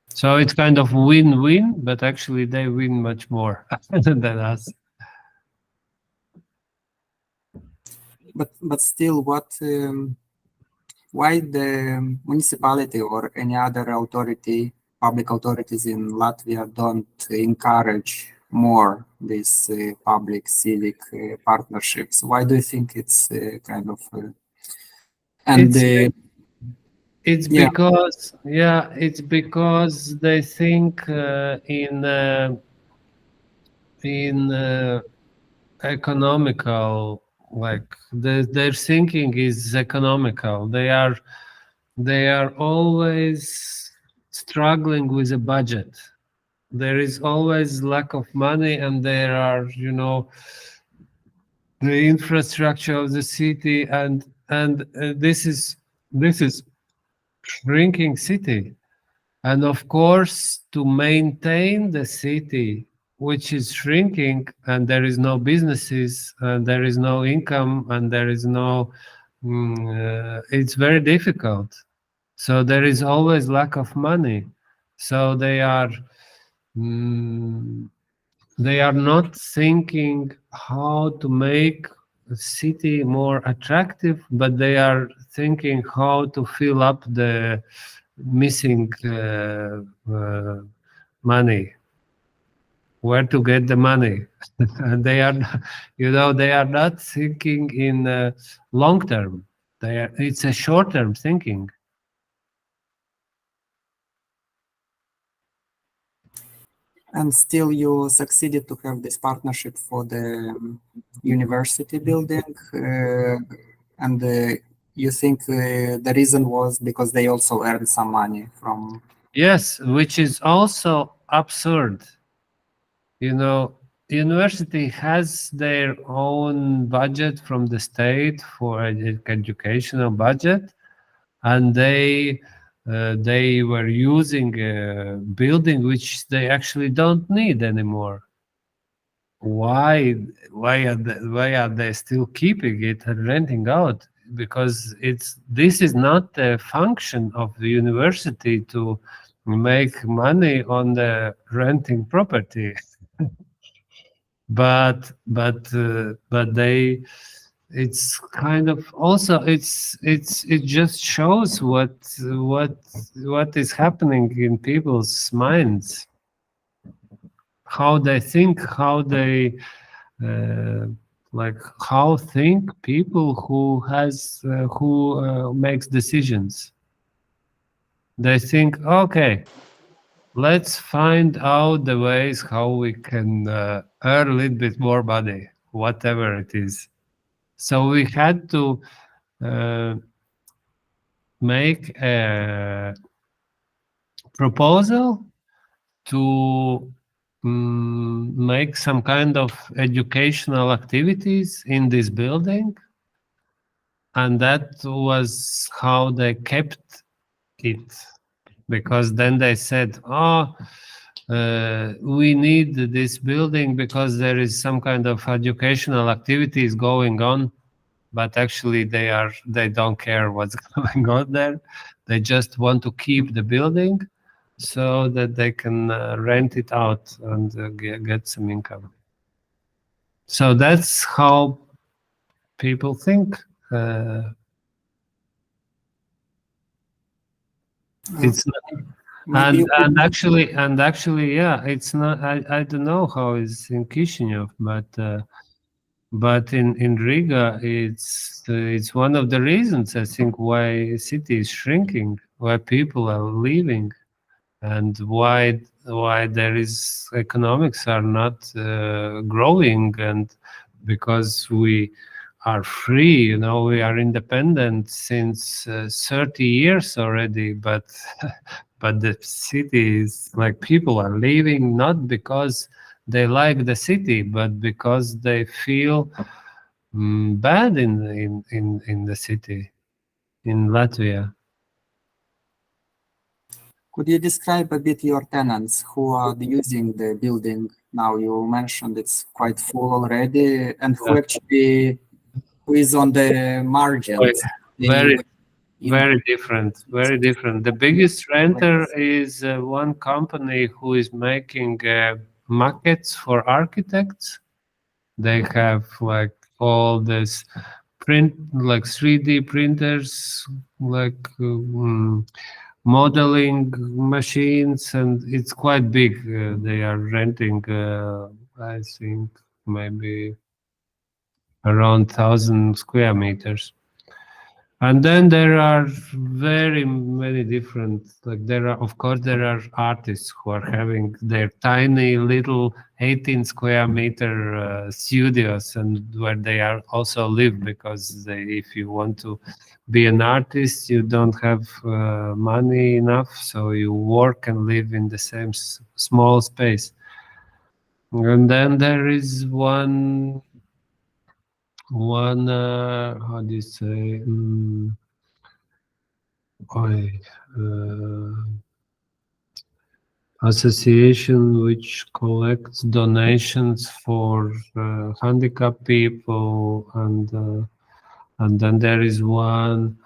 Speaker 4: So it's kind of win-win, but actually they win much more than us.
Speaker 2: But still, why the municipality or any other authority, public authorities in Latvia don't encourage more these public-civic partnerships? Why do you think it's kind of...
Speaker 4: It's because it's because they think in economical, like their thinking is economical. They are always struggling with a budget. There is always lack of money, and there are, you know, the infrastructure of the city, and this is shrinking city, and of course to maintain the city which is shrinking, and there is no businesses, and there is no income, and there is no it's very difficult. So there is always lack of money. So they are not thinking how to make the city more attractive, but they are thinking how to fill up the missing money, where to get the money. And they are, you know, they are not thinking in long term. It's a short term thinking.
Speaker 2: And still you succeeded to have this partnership for the university building, and you think the reason was because they also earned some money from...
Speaker 4: Yes, which is also absurd. You know, university has their own budget from the state for educational budget, and they were using a building which they actually don't need anymore. Why are they still keeping it and renting out? Because this is not a function of the university to make money on the renting property. but they, it's kind of also it just shows what is happening in people's minds, how they think, how they how think people who makes decisions. They think, okay, let's find out the ways how we can earn a little bit more money, whatever it is. So we had to make a proposal to make some kind of educational activities in this building, and that was how they kept it, because then they said, we need this building because there is some kind of educational activities going on, but actually they don't care what's going on there. They just want to keep the building so that they can rent it out and get some income. So that's how people think. It's not, and actually, yeah, it's not. I don't know how it's in Chisinau, but But in Riga, it's one of the reasons, I think, why city is shrinking, why people are leaving, and why there is economics are not growing, and because we are free, we are independent since 30 years already, but but the city is like people are leaving not because they like the city, but because they feel bad in the city, in Latvia.
Speaker 2: Could you describe a bit your tenants who are using the building now? You mentioned it's quite full already, and who is on the margins?
Speaker 4: Very different. The biggest renter is one company who is making maquettes for architects. They have like all this like 3D printers, like modeling machines, and it's quite big. They are renting, I think, maybe around 1,000 square meters. And then there are very many different, like there are artists who are having their tiny little 18 square meter studios, and where they are also live, because if you want to be an artist, you don't have money enough, so you work and live in the same small space. And then there is one how do you say, association which collects donations for handicapped people, and then there is one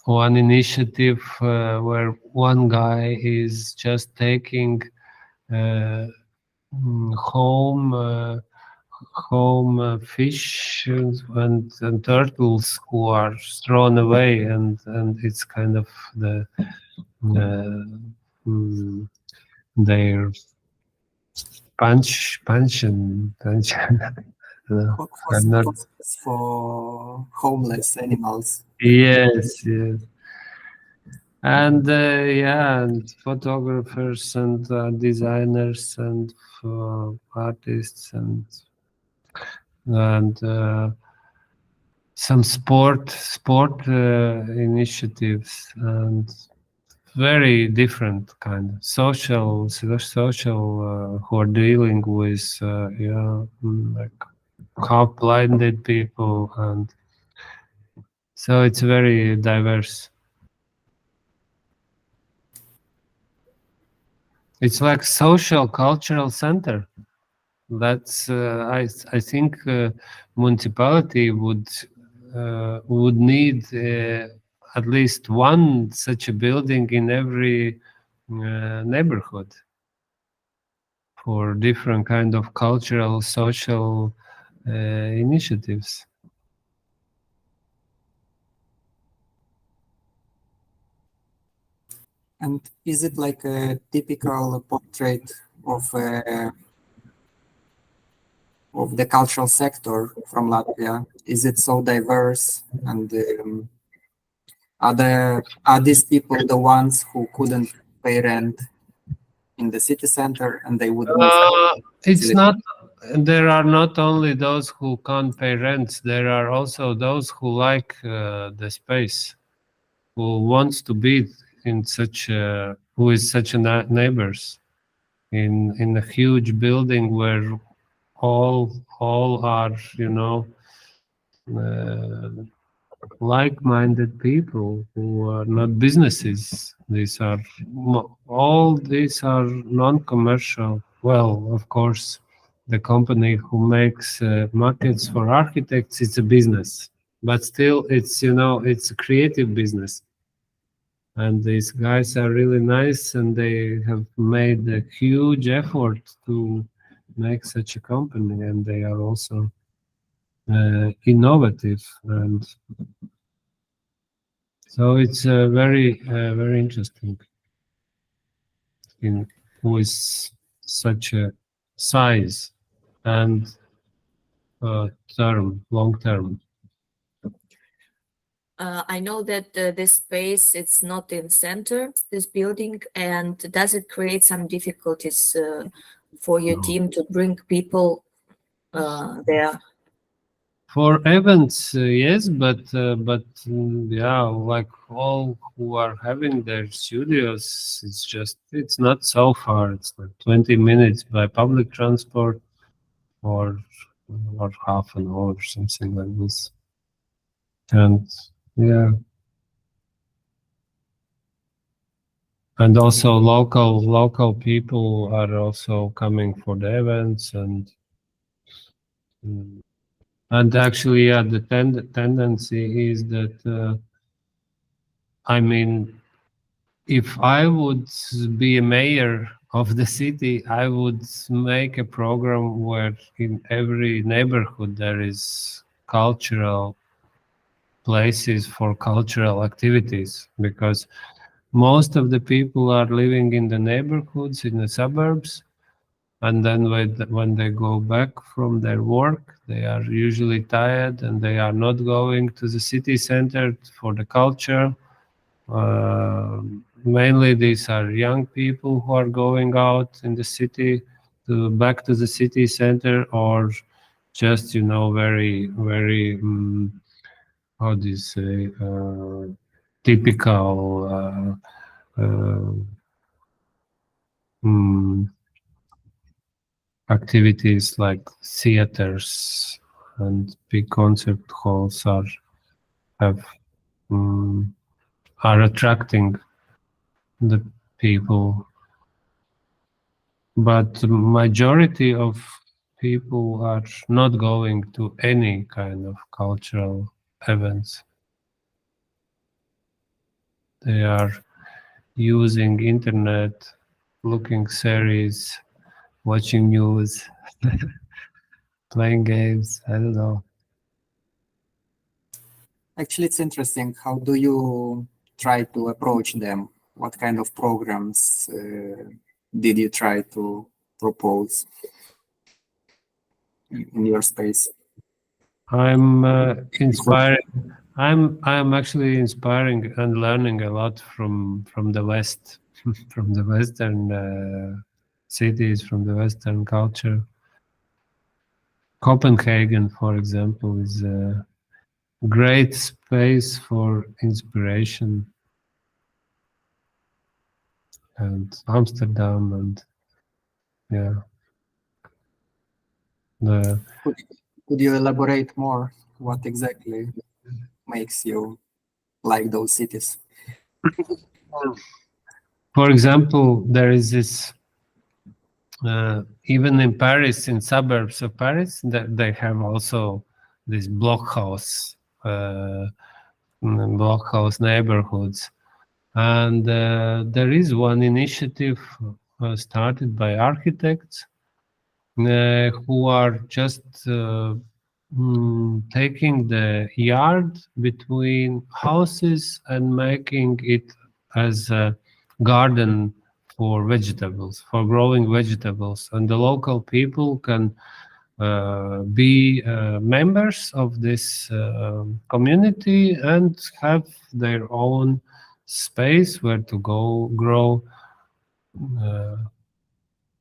Speaker 4: initiative where one guy is just taking home fish and turtles who are thrown away, and it's kind of their pension.
Speaker 2: For homeless animals.
Speaker 4: Yes. And and photographers and designers and artists and some sport initiatives, and very different kind of social who are dealing with like half-blinded people, and so it's very diverse. It's like social cultural center. That's I think municipality would need at least one such a building in every neighborhood for different kind of cultural social initiatives.
Speaker 2: And is it like a typical portrait of the cultural sector from Latvia? Is it so diverse? And are these people the ones who couldn't pay rent in the city center, and they would move?
Speaker 4: It's not. There are not only those who can't pay rent. There are also those who like the space, who wants to be in such who is such a neighbors in a huge building where all are like-minded people who are not businesses. All these are non-commercial. Well, of course, the company who makes maquettes for architects, it's a business, but still it's a creative business. And these guys are really nice, and they have made a huge effort to make such a company, and they are also innovative, and so it's very interesting with such a size. And long term.
Speaker 1: I know that this space, it's not in center, this building, and does it create some difficulties for your team to bring people there?
Speaker 4: For events, yes, but yeah, like all who are having their studios, it's not so far. It's like 20 minutes by public transport, or half an hour or something like this. And yeah, and also local people are also coming for the events, and actually, yeah, the tendency is that I mean, if I would be a mayor of the city, I would make a program where in every neighborhood there is cultural places for cultural activities, because most of the people are living in the neighborhoods, in the suburbs, and then when they go back from their work, they are usually tired and they are not going to the city center for the culture. Mainly these are young people who are going out in the city back to the city center, or just, very how do you say, typical activities like theaters and big concert halls are attracting the people, but the majority of people are not going to any kind of cultural events. They are using internet, looking series, watching news, playing games. I don't know.
Speaker 2: Actually, it's interesting. How do you try to approach them? What kind of programs did you try to propose in your space?
Speaker 4: I'm inspiring. I'm actually inspiring and learning a lot from the West, from the Western cities, from the Western culture. Copenhagen, for example, is a great space for inspiration, and Amsterdam, and yeah.
Speaker 2: Could you elaborate more? What exactly makes you like those cities?
Speaker 4: For example, there is this, even in Paris, in suburbs of Paris, they have also these blockhouse neighborhoods. And there is one initiative started by architects who are just taking the yard between houses and making it as a garden for vegetables, for growing vegetables. And the local people can be members of this community and have their own space where to go grow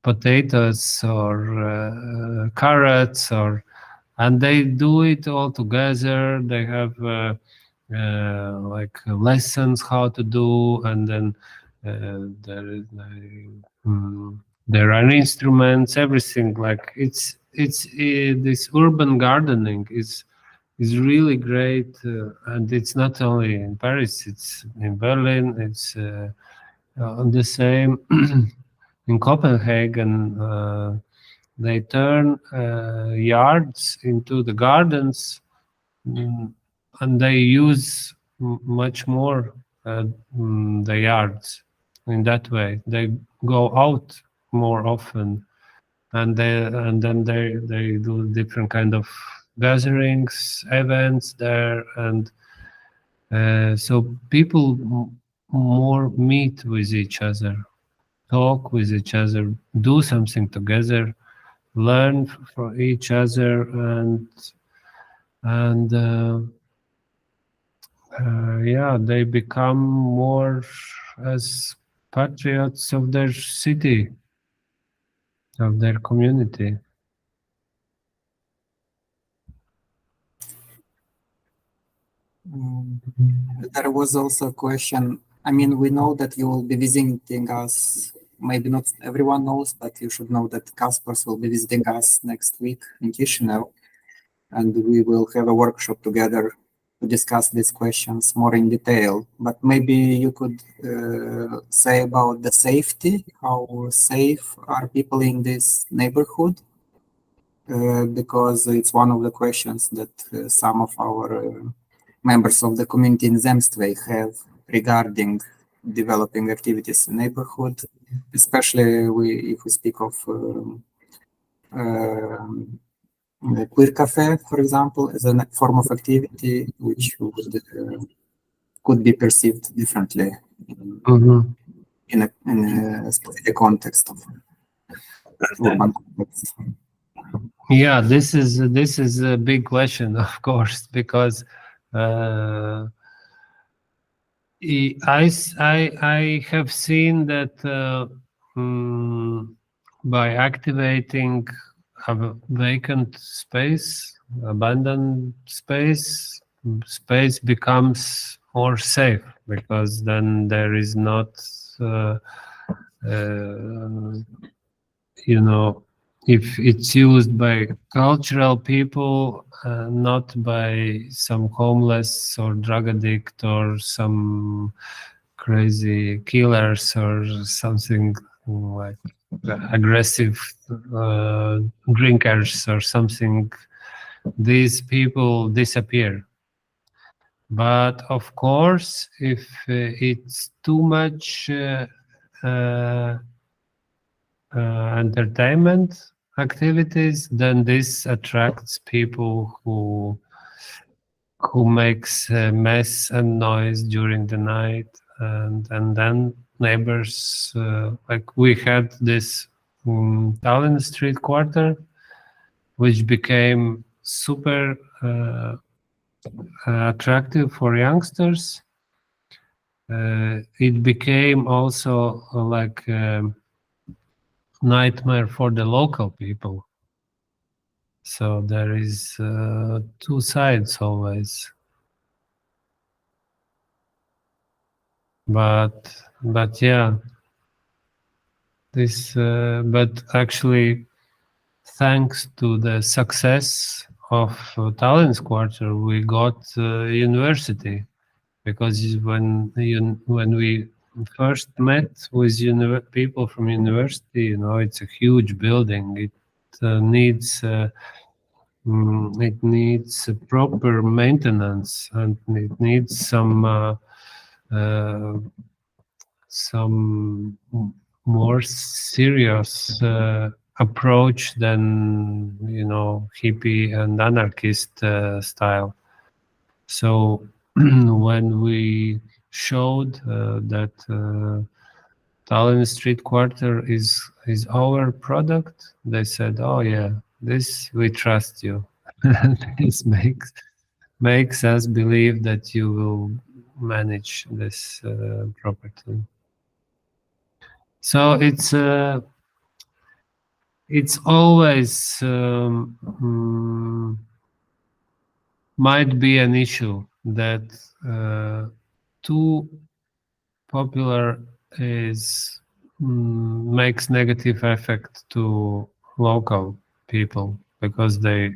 Speaker 4: potatoes or carrots, and they do it all together. They have like lessons how to do, and then there are instruments, everything. Like it's this urban gardening is really great, and it's not only in Paris, it's in Berlin, it's on the same in Copenhagen. They turn yards into the gardens, and they use much more the yards in that way. They go out more often, and then they do different kind of gatherings, events there, and so people more meet with each other, talk with each other, do something together, learn from each other, and yeah, they become more as patriots of their city, of their community.
Speaker 2: There was also a question. I mean, we know that you will be visiting us. Maybe not everyone knows, but you should know that Kaspars will be visiting us next week in Chisinau, and we will have a workshop together to discuss these questions more in detail. But maybe you could say about the safety. How safe are people in this neighborhood? Because it's one of the questions that some of our members of the community in Zemstvei have regarding developing activities in neighborhood, especially if we speak of the queer cafe, for example, as a form of activity which could be perceived differently in a specific context of urban context.
Speaker 4: Yeah, this is a big question, of course, because I have seen that by activating a vacant space, abandoned space becomes more safe, because then there is not, you know, if it's used by cultural people, not by some homeless or drug addict or some crazy killers or something like aggressive drinkers or something, these people disappear. But of course, if it's too much entertainment activities, then this attracts people who makes mess and noise during the night, and then neighbors, like we had this Tallinn street quarter, which became super attractive for youngsters. It became also like nightmare for the local people. So there is two sides always. But yeah, this. But actually, thanks to the success of Tallinn's quarter, we got university, because when we first met with people from university, you know, it's a huge building. It needs proper maintenance, and it needs some more serious approach than, you know, hippie and anarchist style. So when we showed that Tallinn Street Quarter is our product, they said, "Oh yeah, this we trust you." This makes us believe that you will manage this property. So it's always might be an issue that too popular is makes negative effect to local people, because they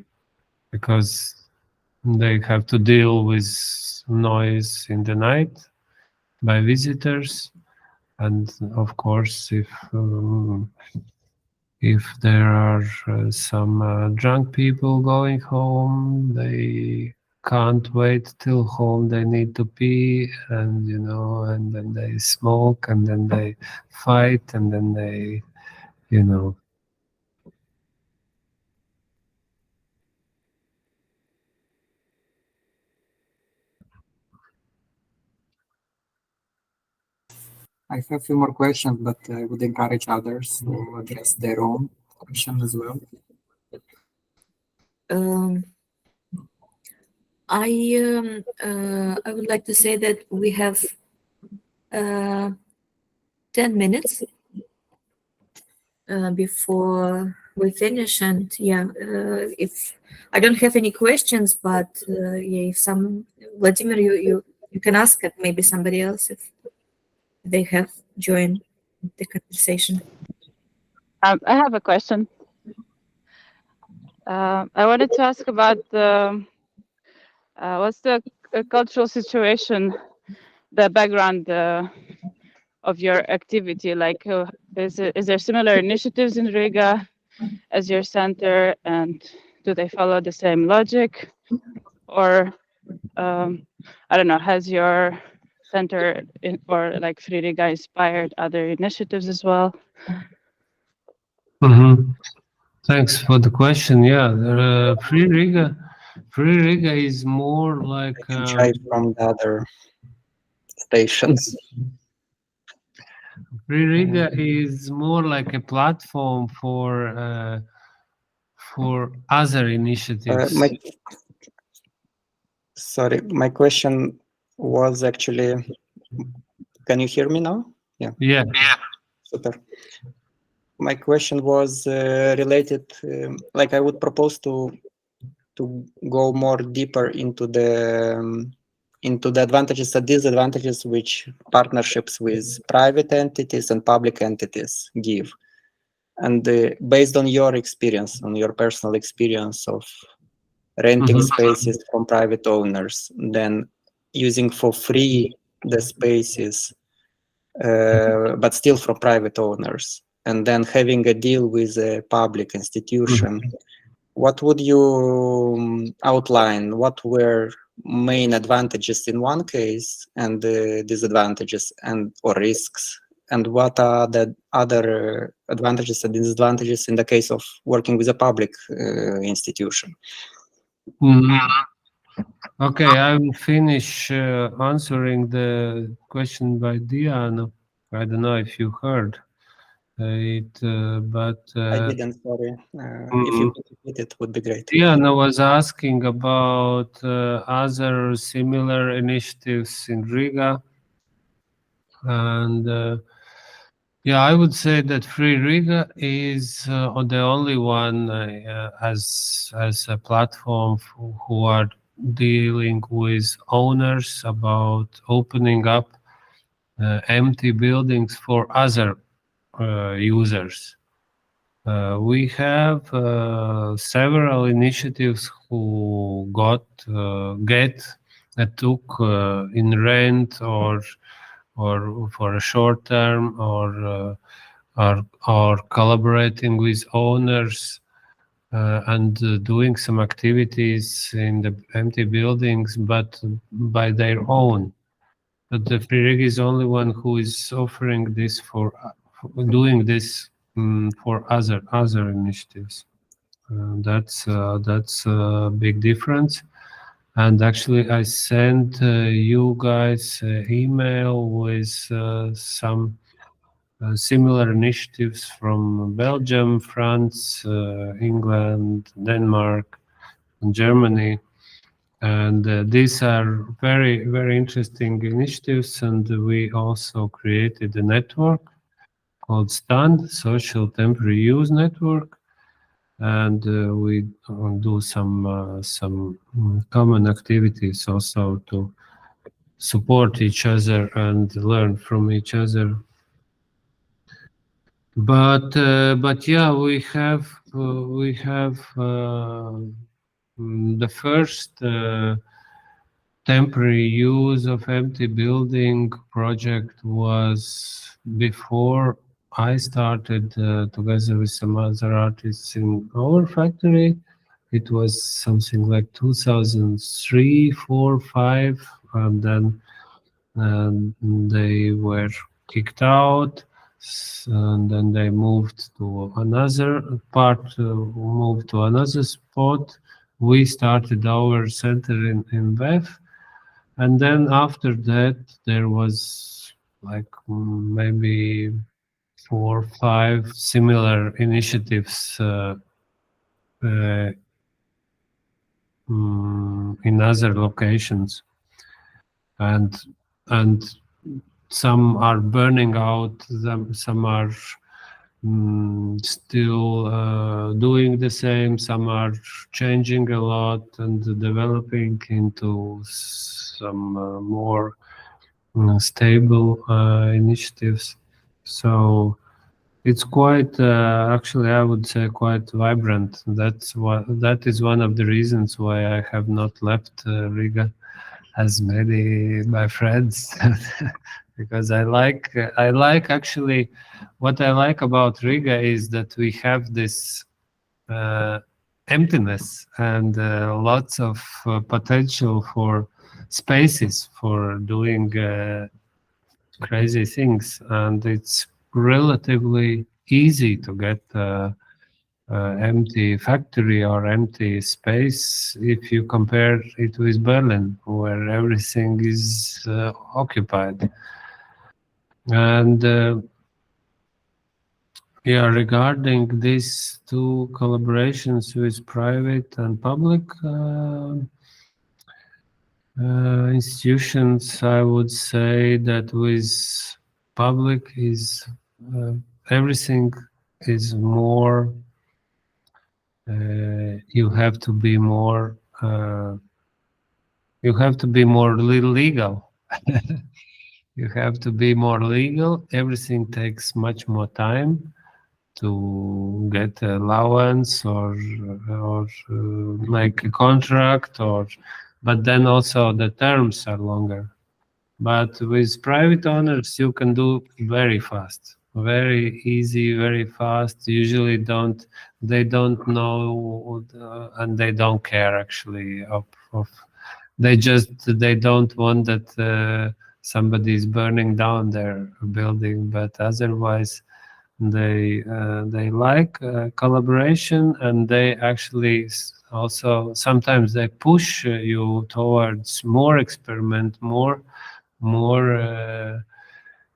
Speaker 4: have to deal with noise in the night by visitors, and of course if there are some drunk people going home, they can't wait till home, they need to pee, and you know, and then they smoke, and then they fight, and then they, you know.
Speaker 2: I have a few more questions, but I would encourage others to address their own questions as well.
Speaker 1: I would like to say that we have 10 minutes before we finish, and if I don't have any questions, but if some Vladimir, you can ask it, maybe somebody else if they have joined the conversation.
Speaker 5: I have a question. I wanted to ask about what's the cultural situation, the background of your activity? Like, is there similar initiatives in Riga as your center, and do they follow the same logic, or I don't know, has your center or like Free Riga inspired other initiatives as well?
Speaker 4: Thanks for the question. Yeah, Free Riga is more like
Speaker 2: from the other stations.
Speaker 4: Free Riga is more like a platform for other initiatives.
Speaker 2: My question was actually, can you hear me now?
Speaker 4: Yeah.
Speaker 2: Super. My question was related, like I would propose to go more deeper into the advantages and disadvantages which partnerships with private entities and public entities give. And based on your experience, on your personal experience of renting spaces from private owners, then using for free the spaces, but still from private owners, and then having a deal with a public institution, what would you outline? What were main advantages in one case and the disadvantages or risks? And what are the other advantages and disadvantages in the case of working with a public institution?
Speaker 4: Okay, I will finish answering the question by Diana. I don't know if you heard it, but
Speaker 2: I didn't, sorry. If you could repeat it, would be great.
Speaker 4: Diana was asking about other similar initiatives in Riga, and I would say that Free Riga is the only one as a platform who are dealing with owners about opening up empty buildings for other users. We have several initiatives who took in rent or for a short term or collaborating with owners and doing some activities in the empty buildings, but by their own. But the Free Riga is the only one who is offering this for doing this for other initiatives. That's a big difference. And actually, I sent you guys an email with some similar initiatives from Belgium, France, England, Denmark, and Germany. And these are very, very interesting initiatives. And we also created a network called STAND, Social Temporary Use Network. And we do some common activities also to support each other and learn from each other. But yeah, we have the first temporary use of empty building project was before I started together with some other artists in our factory. It was something like 2003, 4, 5, and then they were kicked out, and then they moved to another part, moved to another spot. We started our center in Bev, and then after that there was like maybe 4 or 5 similar initiatives in other locations, and some are burning out, some are still doing the same, some are changing a lot and developing into some more stable initiatives. So it's quite, actually, I would say quite vibrant. That is one of the reasons why I have not left Riga, as many my friends, because I like actually, what I like about Riga is that we have this emptiness and lots of potential for spaces for doing crazy things, and it's relatively easy to get empty factory or empty space if you compare it with Berlin, where everything is occupied. And yeah, regarding these two collaborations with private and public institutions, I would say that with public is everything is more. You have to be more. You have to be more legal. You have to be more legal. Everything takes much more time to get allowance or make a contract, but then also the terms are longer. But with private owners, you can do very fast, very easy, very fast. Usually they don't know and they don't care actually they don't want that somebody is burning down their building, but otherwise they like collaboration, and they actually also sometimes they push you towards more experiment, more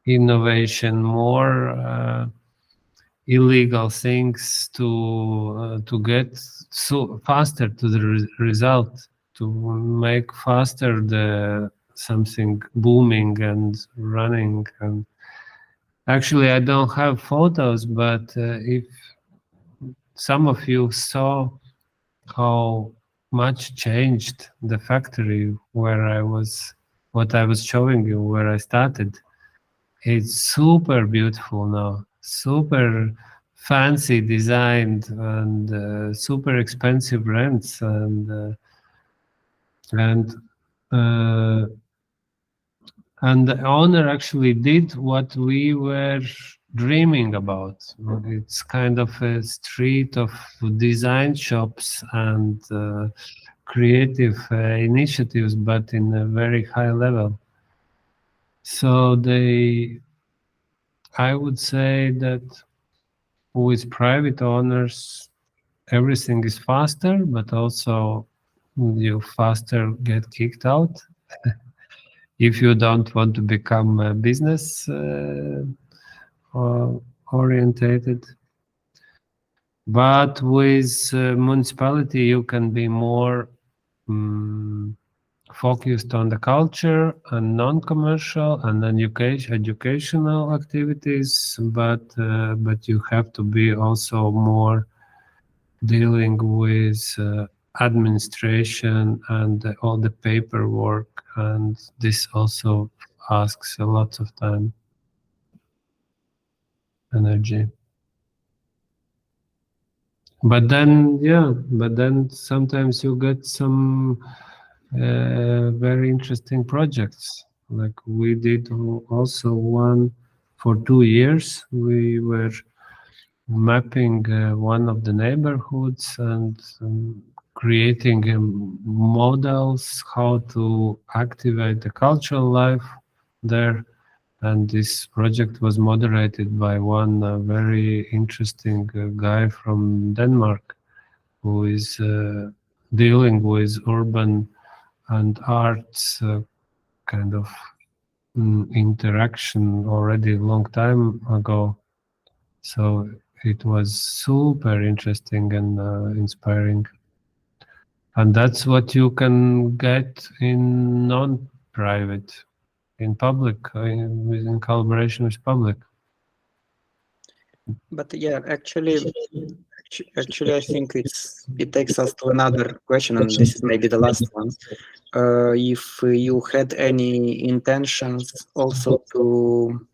Speaker 4: innovation, more illegal things to get so faster to the result, to make faster the something booming and running. And actually, I don't have photos, but if some of you saw how much changed the factory where I was, what I was showing you, where I started, it's super beautiful now, super fancy designed, and super expensive rents, and the owner actually did what we were dreaming about. It's kind of a street of design shops and creative initiatives, but in a very high level. So I would say that with private owners, everything is faster, but also you faster get kicked out if you don't want to become business orientated. But with municipality, you can be more focused on the culture and non-commercial and then educational activities, but you have to be also more dealing with administration and all the paperwork, and this also asks a lot of time, energy. But then sometimes you get some very interesting projects. Like we did also one for 2 years. We were mapping one of the neighborhoods and creating models how to activate the cultural life there. And this project was moderated by one very interesting guy from Denmark, who is dealing with urban and arts kind of interaction already a long time ago. So it was super interesting and inspiring. And that's what you can get in non-private, in public, in collaboration with public.
Speaker 2: But yeah, actually, I think it takes us to another question, and this is maybe the last one. If you had any intentions also to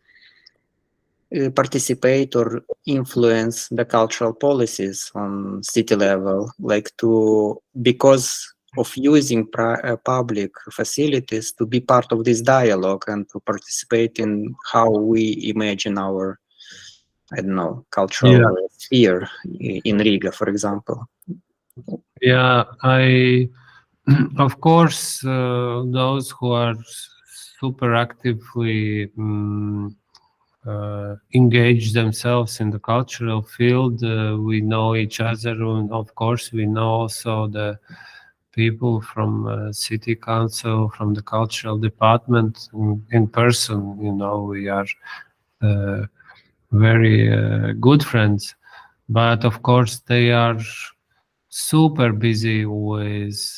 Speaker 2: participate or influence the cultural policies on city level, like because of using public facilities to be part of this dialogue and to participate in how we imagine our, I don't know, cultural sphere in Riga, for example.
Speaker 4: Yeah, of course, those who are super actively engage themselves in the cultural field, we know each other, and of course we know also the people from city council, from the cultural department in person. You know, we are very good friends, but of course they are super busy with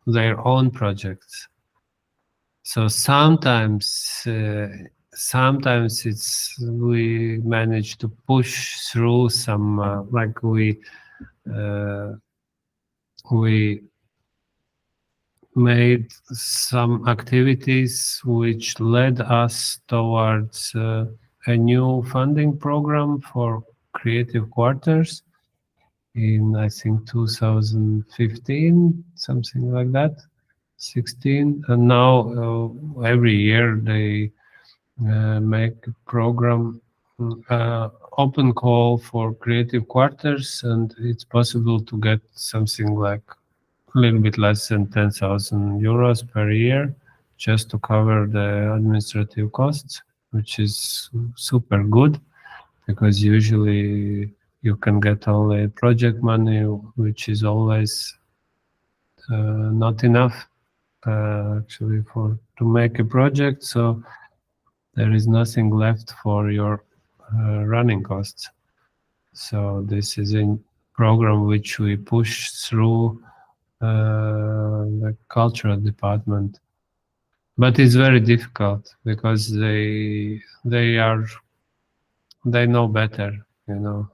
Speaker 4: their own projects. So sometimes we manage to push through some like we made some activities which led us towards a new funding program for creative quarters in, I think, 2015, something like that, 16. And now every year they make a program, open call for creative quarters, and it's possible to get something like a little bit less than 10,000 euros per year just to cover the administrative costs, which is super good, because usually you can get only project money, which is always not enough actually to make a project. So there is nothing left for your running costs. So this is a program which we push through the cultural department, but it's very difficult because they know better, you know.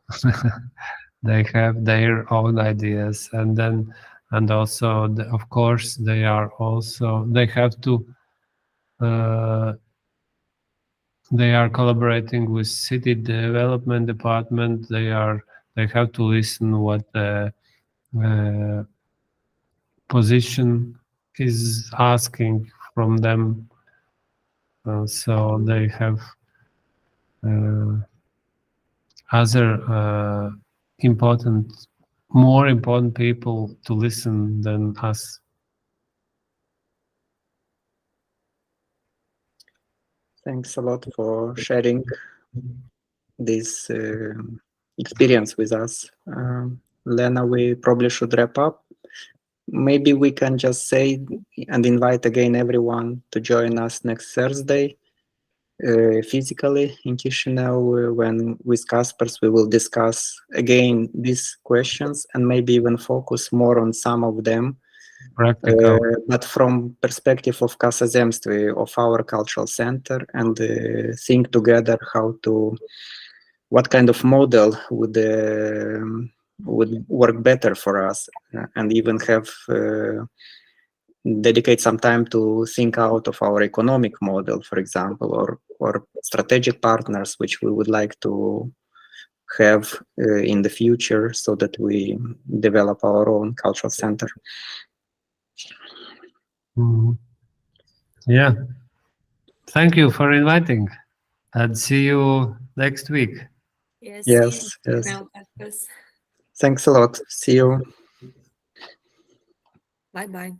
Speaker 4: They have their own ideas, and also of course they have to they are collaborating with city development department. They have to listen what the position is asking from them. So they have other more important people to listen than us.
Speaker 2: Thanks a lot for sharing this experience with us. Lena, we probably should wrap up. Maybe we can just say and invite again everyone to join us next Thursday physically in Chisinau, when with Kaspars we will discuss again these questions and maybe even focus more on some of them.
Speaker 4: Practical.
Speaker 2: But from perspective of Casa Zemstve, of our cultural center, and think together what kind of model would work better for us, and even have dedicate some time to think out of our economic model, for example, or strategic partners which we would like to have in the future, so that we develop our own cultural center.
Speaker 4: Mm-hmm. Yeah. Thank you for inviting, and see you next week.
Speaker 1: Yes.
Speaker 2: Yes. Thanks a lot. See you.
Speaker 1: Bye-bye.